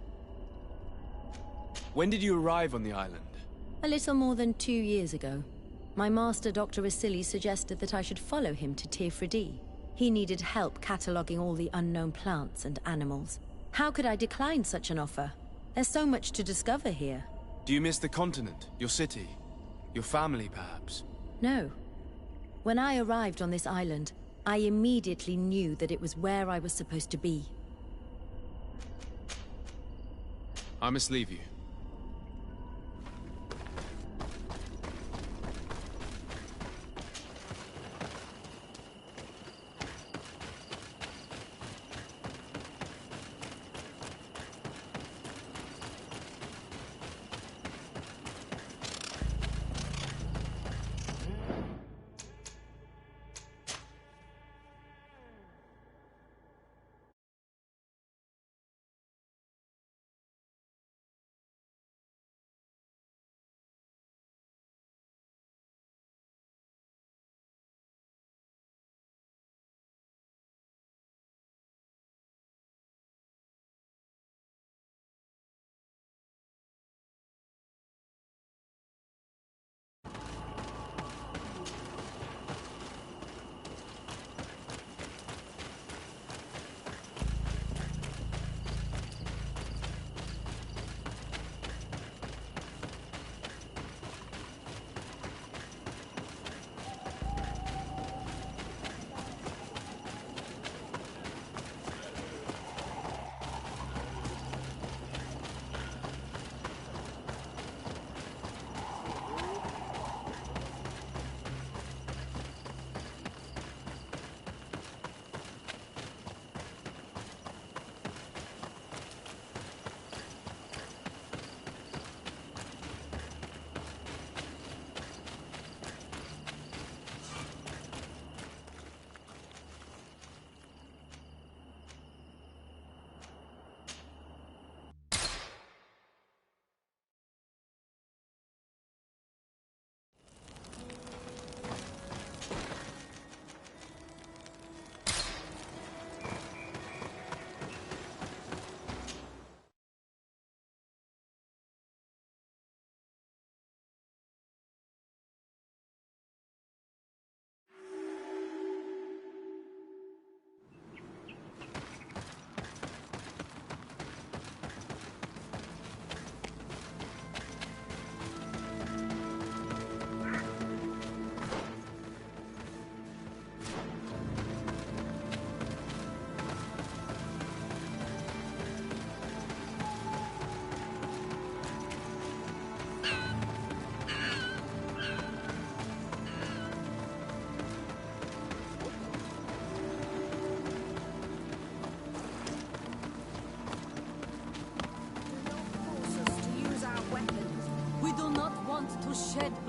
When did you arrive on the island? A little more than 2 years ago. My master, Dr. Vasili, suggested that I should follow him to Tirfridi. He needed help cataloging all the unknown plants and animals. How could I decline such an offer? There's so much to discover here. Do you miss the continent, your city, your family, perhaps? No. When I arrived on this island, I immediately knew that it was where I was supposed to be. I must leave you.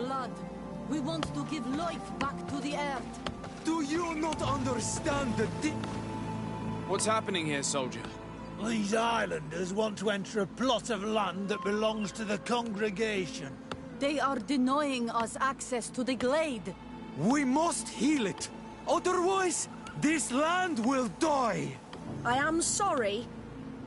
blood. We want to give life back to the earth. Do you not understand the What's happening here, soldier? These islanders want to enter a plot of land that belongs to the congregation. They are denying us access to the glade. We must heal it. Otherwise, this land will die. I am sorry,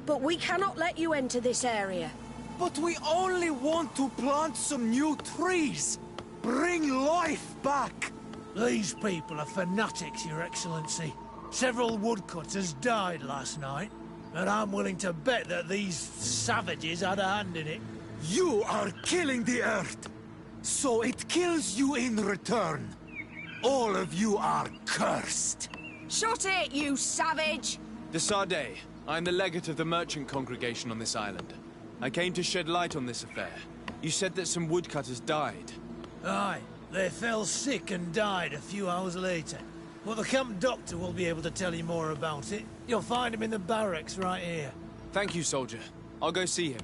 but we cannot let you enter this area. But we only want to plant some new trees. Bring life back. These people are fanatics, Your Excellency. Several woodcutters died last night, and I'm willing to bet that these savages had a hand in it. You are killing the earth, so it kills you in return. All of you are cursed. Shut it, you savage! De Sardet, I am the legate of the merchant congregation on this island. I came to shed light on this affair. You said that some woodcutters died. Aye, they fell sick and died a few hours later. Well, the camp doctor will be able to tell you more about it. You'll find him in the barracks right here. Thank you, soldier. I'll go see him.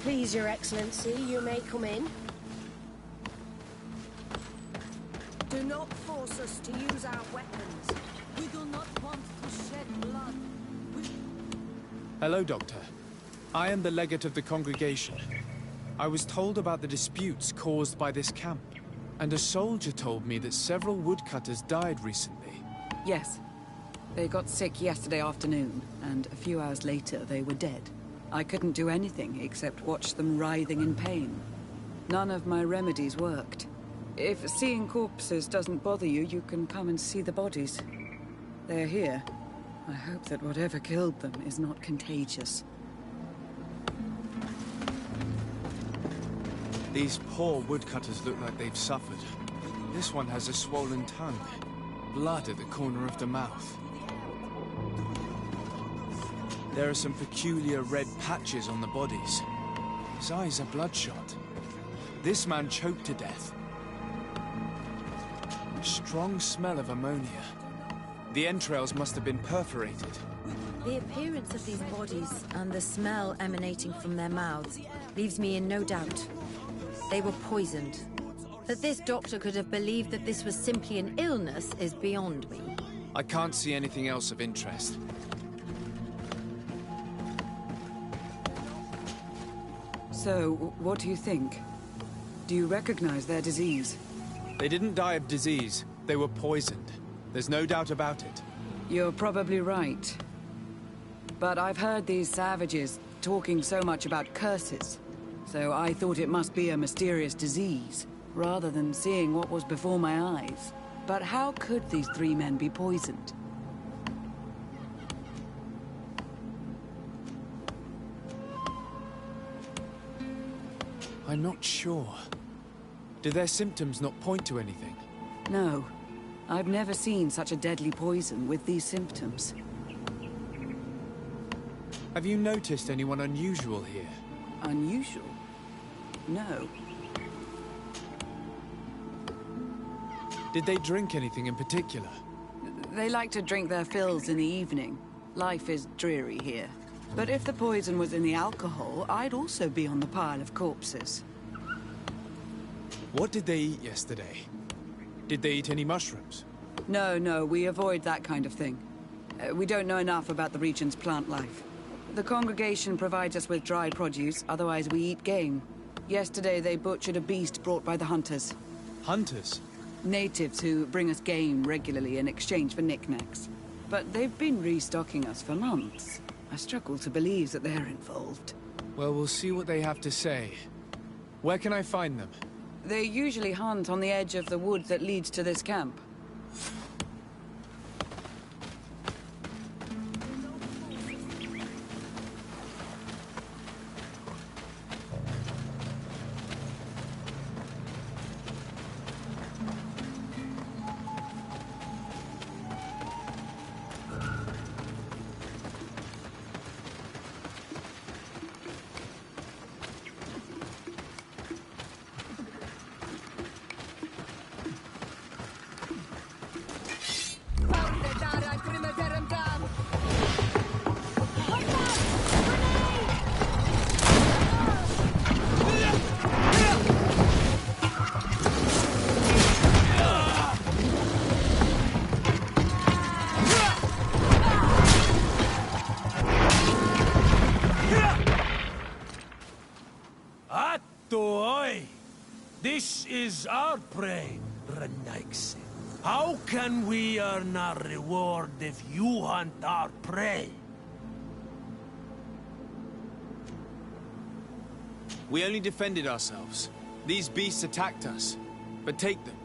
Please, Your Excellency, you may come in. Do not force us to use our weapons. We do not want to shed blood. Hello, Doctor. I am the legate of the congregation. I was told about the disputes caused by this camp, and a soldier told me that several woodcutters died recently. Yes. They got sick yesterday afternoon, and a few hours later they were dead. I couldn't do anything except watch them writhing in pain. None of my remedies worked. If seeing corpses doesn't bother you, you can come and see the bodies. They're here. I hope that whatever killed them is not contagious. These poor woodcutters look like they've suffered. This one has a swollen tongue. Blood at the corner of the mouth. There are some peculiar red patches on the bodies. His eyes are bloodshot. This man choked to death. A strong smell of ammonia. The entrails must have been perforated. The appearance of these bodies and the smell emanating from their mouths leaves me in no doubt. They were poisoned. That this doctor could have believed that this was simply an illness is beyond me. I can't see anything else of interest. So, what do you think? Do you recognize their disease? They didn't die of disease. They were poisoned. There's no doubt about it. You're probably right. But I've heard these savages talking so much about curses. So I thought it must be a mysterious disease, rather than seeing what was before my eyes. But how could these three men be poisoned? I'm not sure. Do their symptoms not point to anything? No. I've never seen such a deadly poison with these symptoms. Have you noticed anyone unusual here? Unusual? No. Did they drink anything in particular? They like to drink their fills in the evening. Life is dreary here. But if the poison was in the alcohol, I'd also be on the pile of corpses. What did they eat yesterday? Did they eat any mushrooms? No, we avoid that kind of thing. We don't know enough about the region's plant life. The congregation provides us with dry produce, otherwise we eat game. Yesterday they butchered a beast brought by the hunters. Hunters? Natives who bring us game regularly in exchange for knickknacks. But they've been restocking us for months. I struggle to believe that they're involved. Well, we'll see what they have to say. Where can I find them? They usually hunt on the edge of the wood that leads to this camp. This is our prey, Renaix. How can we earn our reward if you hunt our prey? We only defended ourselves. These beasts attacked us. But take them.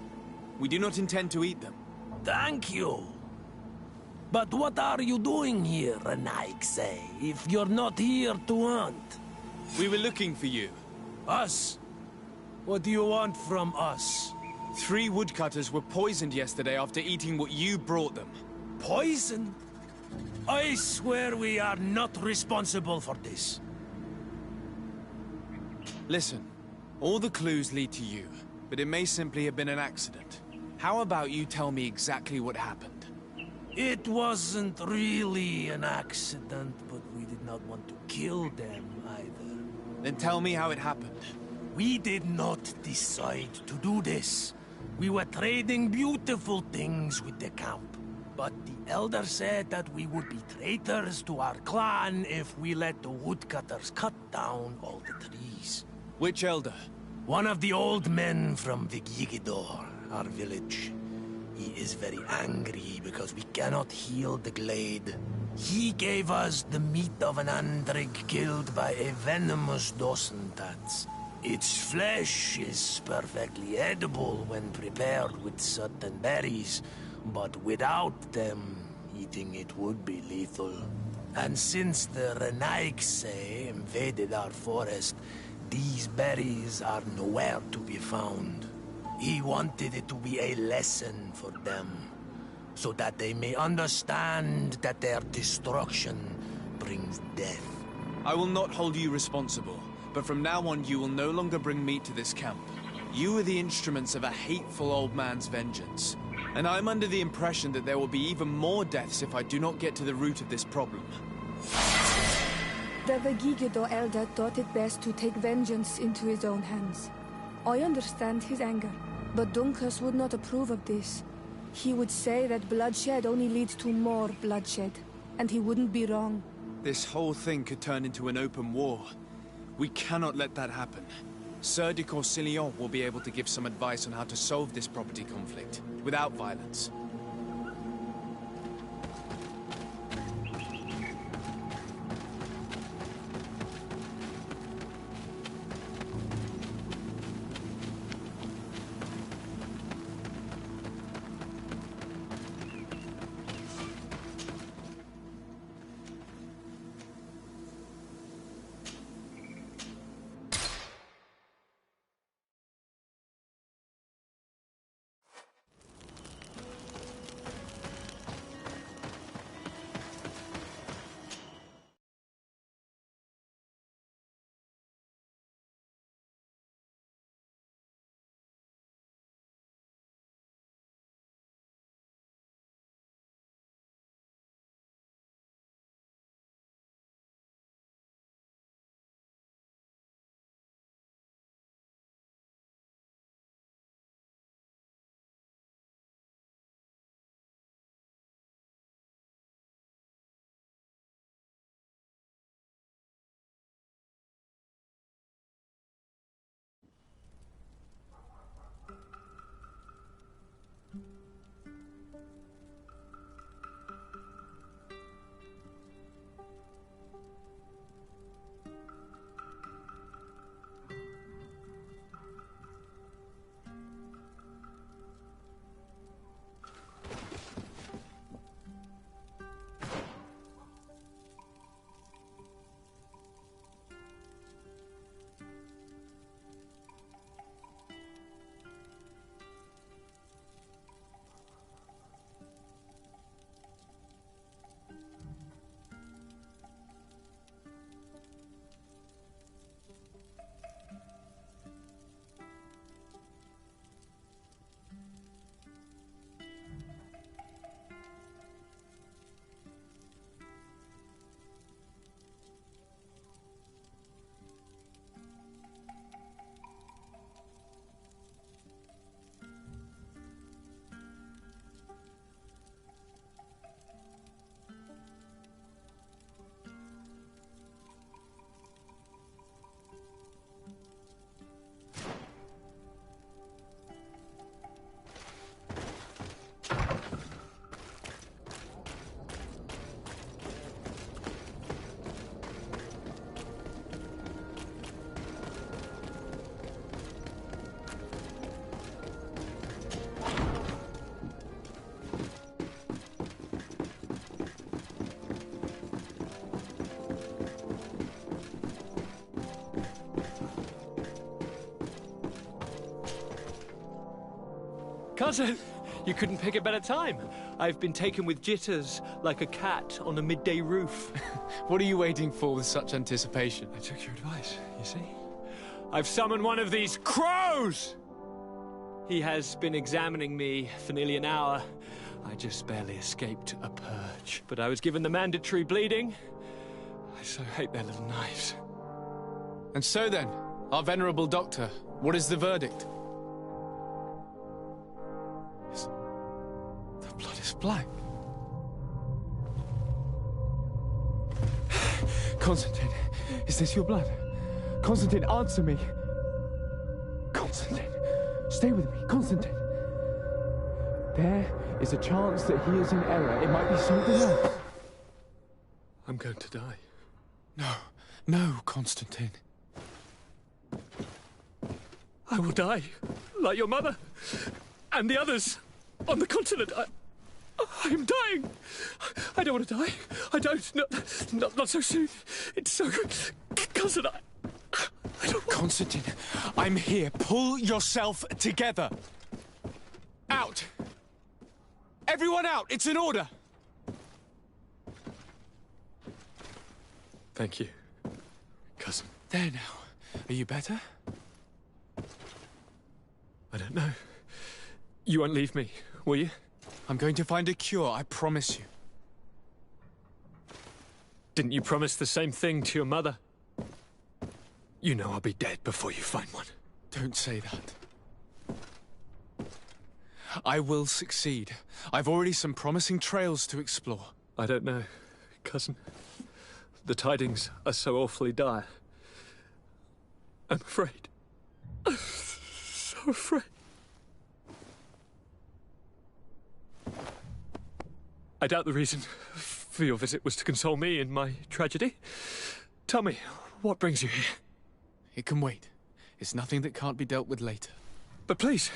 We do not intend to eat them. Thank you. But what are you doing here, Renaix, if you're not here to hunt? We were looking for you. Us? What do you want from us? 3 woodcutters were poisoned yesterday after eating what you brought them. Poisoned? I swear we are not responsible for this. Listen, all the clues lead to you, but it may simply have been an accident. How about you tell me exactly what happened? It wasn't really an accident, but we did not want to kill them either. Then tell me how it happened. We did not decide to do this. We were trading beautiful things with the camp. But the Elder said that we would be traitors to our clan if we let the woodcutters cut down all the trees. Which Elder? One of the old men from Vigigidor, our village. He is very angry because we cannot heal the glade. He gave us the meat of an Andrig killed by a venomous Dosentats. Its flesh is perfectly edible when prepared with certain berries, but without them, eating it would be lethal. And since the Renaix invaded our forest, these berries are nowhere to be found. He wanted it to be a lesson for them, so that they may understand that their destruction brings death. I will not hold you responsible, but from now on you will no longer bring meat to this camp. You are the instruments of a hateful old man's vengeance. And I'm under the impression that there will be even more deaths if I do not get to the root of this problem. The Vegigido elder thought it best to take vengeance into his own hands. I understand his anger, but Dunkus would not approve of this. He would say that bloodshed only leads to more bloodshed, and he wouldn't be wrong. This whole thing could turn into an open war. We cannot let that happen. Sir de Corsillon will be able to give some advice on how to solve this property conflict, without violence. Cousin, you couldn't pick a better time. I've been taken with jitters like a cat on a midday roof. What are you waiting for with such anticipation? I took your advice, you see. I've summoned one of these crows! He has been examining me for nearly an hour. I just barely escaped a purge. But I was given the mandatory bleeding. I so hate their little knives. And so then, our venerable doctor, what is the verdict? The blood is black. Constantine, is this your blood? Constantine, answer me. Constantine, stay with me, Constantine. There is a chance that he is in error. It might be something else. I'm going to die. No, Constantine. I will die, like your mother, and the others on the continent. I am dying. I don't want to die. I don't. Not so soon. It's so good. Cousin, I don't want... Constantine, I'm here. Pull yourself together. Out. Everyone out. It's an order. Thank you, cousin. There now. Are you better? I don't know. You won't leave me, will you? I'm going to find a cure, I promise you. Didn't you promise the same thing to your mother? You know I'll be dead before you find one. Don't say that. I will succeed. I've already some promising trails to explore. I don't know, cousin. The tidings are so awfully dire. I'm afraid. I'm so afraid. I doubt the reason for your visit was to console me in my tragedy. Tell me, what brings you here? It can wait. It's nothing that can't be dealt with later. But please,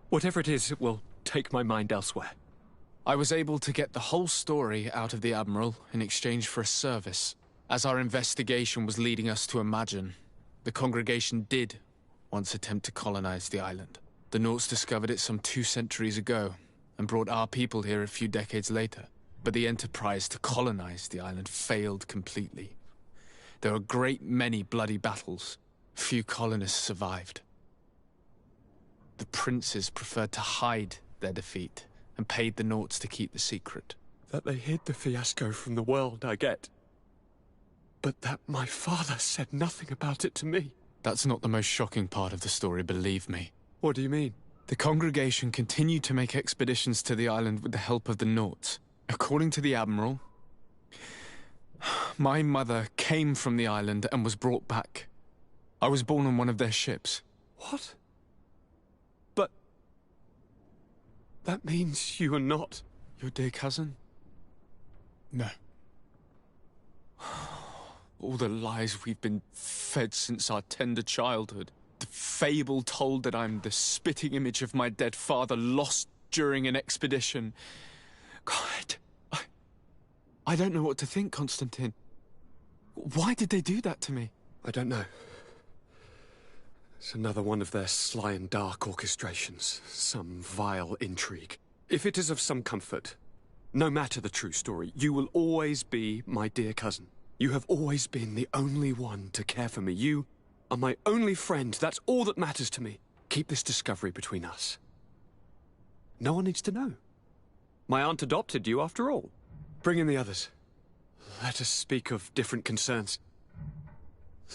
whatever it is, it will take my mind elsewhere. I was able to get the whole story out of the Admiral in exchange for a service. As our investigation was leading us to imagine, the congregation did once attempt to colonize the island. The Nauts discovered it some 2 centuries ago and brought our people here a few decades later. But the enterprise to colonize the island failed completely. There were a great many bloody battles. Few colonists survived. The princes preferred to hide their defeat and paid the Nauts to keep the secret. That they hid the fiasco from the world, I get. But that my father said nothing about it to me. That's not the most shocking part of the story, believe me. What do you mean? The congregation continued to make expeditions to the island with the help of the Nauts. According to the Admiral, my mother came from the island and was brought back. I was born on one of their ships. What? But... that means you are not... your dear cousin? No. All the lies we've been fed since our tender childhood. The fable told that I'm the spitting image of my dead father, lost during an expedition. God, I don't know what to think, Constantine. Why did they do that to me? I don't know. It's another one of their sly and dark orchestrations. Some vile intrigue. If it is of some comfort, no matter the true story, you will always be my dear cousin. You have always been the only one to care for me. You are my only friend. That's all that matters to me. Keep this discovery between us. No one needs to know. My aunt adopted you after all. Bring in the others. Let us speak of different concerns.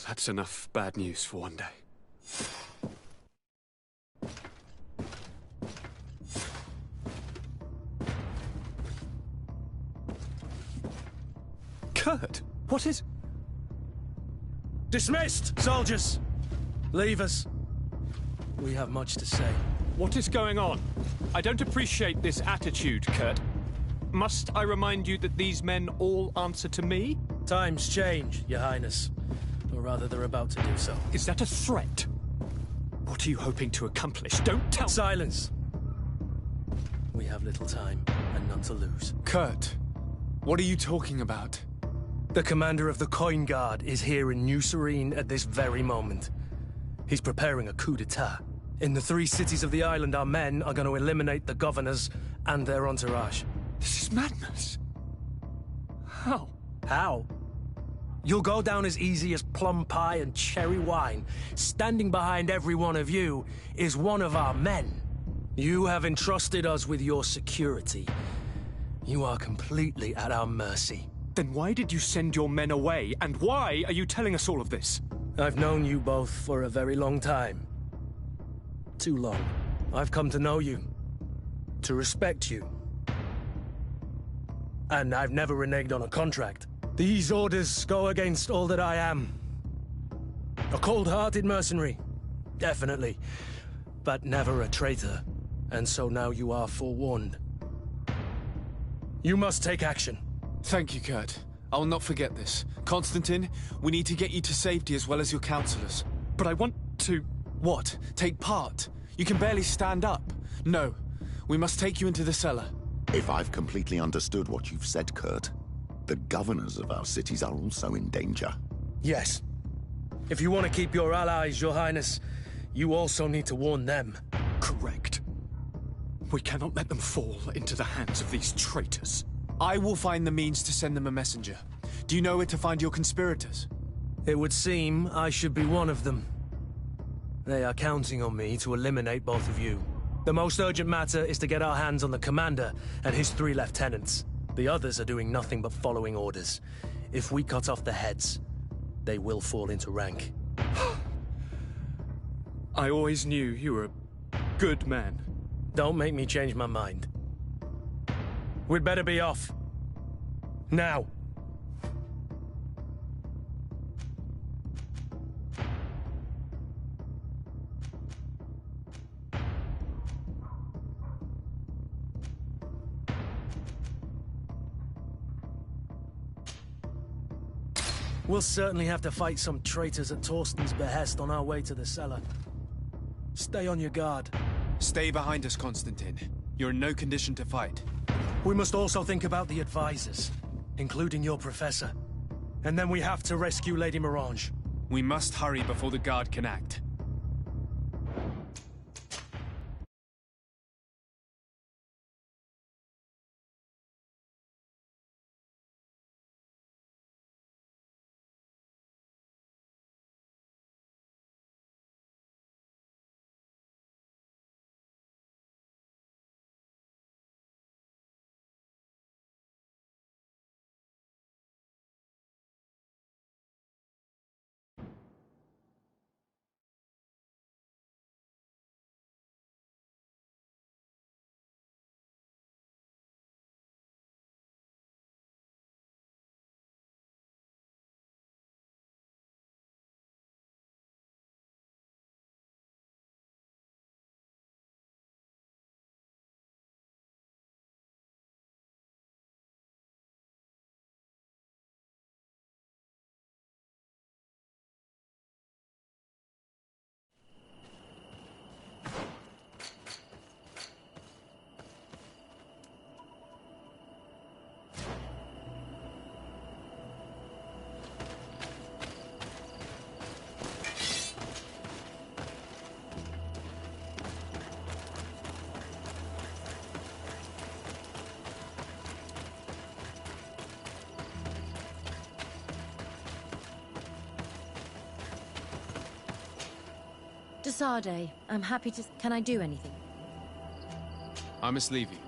That's enough bad news for one day. Kurt, what is... Dismissed, soldiers! Leave us. We have much to say. What is going on? I don't appreciate this attitude, Kurt. Must I remind you that these men all answer to me? Times change, Your Highness. Or rather, they're about to do so. Is that a threat? What are you hoping to accomplish? Don't tell... Silence! We have little time, and none to lose. Kurt, what are you talking about? The commander of the Coin Guard is here in New Serene at this very moment. He's preparing a coup d'etat. In the 3 cities of the island, our men are going to eliminate the governors and their entourage. This is madness. How? How? You'll go down as easy as plum pie and cherry wine. Standing behind every one of you is one of our men. You have entrusted us with your security. You are completely at our mercy. Then why did you send your men away? And why are you telling us all of this? I've known you both for a very long time. Too long. I've come to know you. To respect you. And I've never reneged on a contract. These orders go against all that I am. A cold-hearted mercenary. Definitely. But never a traitor. And so now you are forewarned. You must take action. Thank you, Kurt. I'll not forget this. Constantine, we need to get you to safety as well as your counselors. But I want to... What? Take part? You can barely stand up. No. We must take you into the cellar. If I've completely understood what you've said, Kurt, the governors of our cities are also in danger. Yes. If you want to keep your allies, Your Highness, you also need to warn them. Correct. We cannot let them fall into the hands of these traitors. I will find the means to send them a messenger. Do you know where to find your conspirators? It would seem I should be one of them. They are counting on me to eliminate both of you. The most urgent matter is to get our hands on the commander and his 3 lieutenants. The others are doing nothing but following orders. If we cut off their heads, they will fall into rank. I always knew you were a good man. Don't make me change my mind. We'd better be off. Now. We'll certainly have to fight some traitors at Torsten's behest on our way to the cellar. Stay on your guard. Stay behind us, Constantine. You're in no condition to fight. We must also think about the advisors, including your professor. And then we have to rescue Lady Mirange. We must hurry before the guard can act. Desade, I'm happy to... Can I do anything? I must leave you.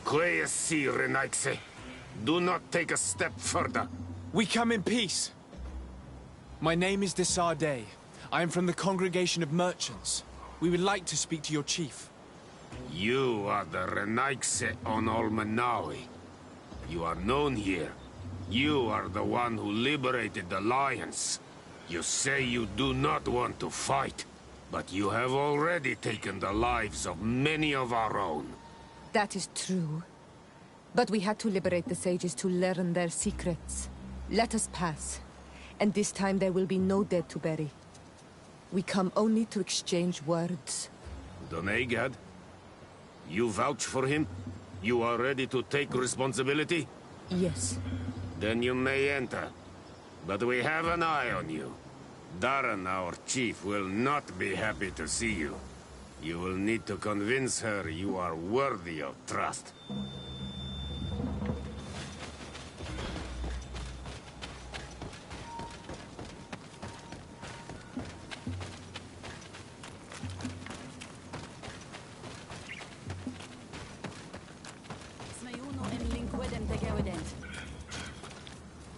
Quiesci, Renaigse. Do not take a step further. We come in peace. My name is Desarde. I am from the Congregation of Merchants. We would like to speak to your chief. You are the Renaigse on Olmenawi. You are known here. You are the one who liberated the Lions. You say you do not want to fight, but you have already taken the lives of many of our own. That is true. But we had to liberate the sages to learn their secrets. Let us pass. And this time there will be no dead to bury. We come only to exchange words. Donegad? You vouch for him? You are ready to take responsibility? Yes. Then you may enter. But we have an eye on you. Darren, our chief, will not be happy to see you. You will need to convince her you are worthy of trust.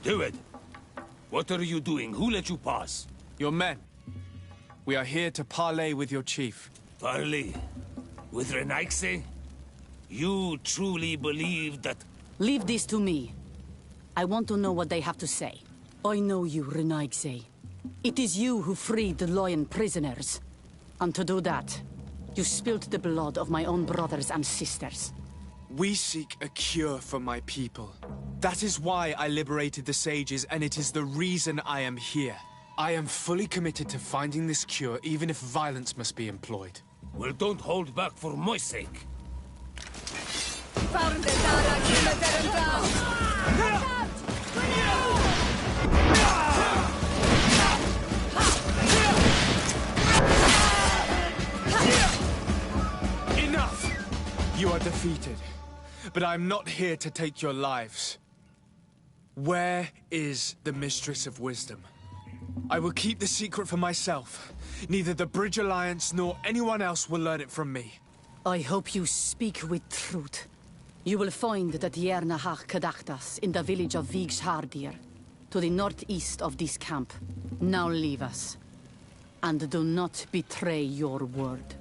Do it. What are you doing? Who let you pass? Your men. We are here to parley with your chief. Parley? With Renaigse? You truly believe that... Leave this to me. I want to know what they have to say. I know you, Renaigse. It is you who freed the Lion prisoners. And to do that, you spilled the blood of my own brothers and sisters. We seek a cure for my people. That is why I liberated the sages, and it is the reason I am here. I am fully committed to finding this cure, even if violence must be employed. Well, don't hold back for my sake. Enough! You are defeated. But I'm not here to take your lives. Where is the Mistress of Wisdom? I will keep the secret for myself. Neither the Bridge Alliance nor anyone else will learn it from me. I hope you speak with truth. You will find the Tierna Hach Kadachtas in the village of Vigshardir, to the northeast of this camp. Now leave us. And do not betray your word.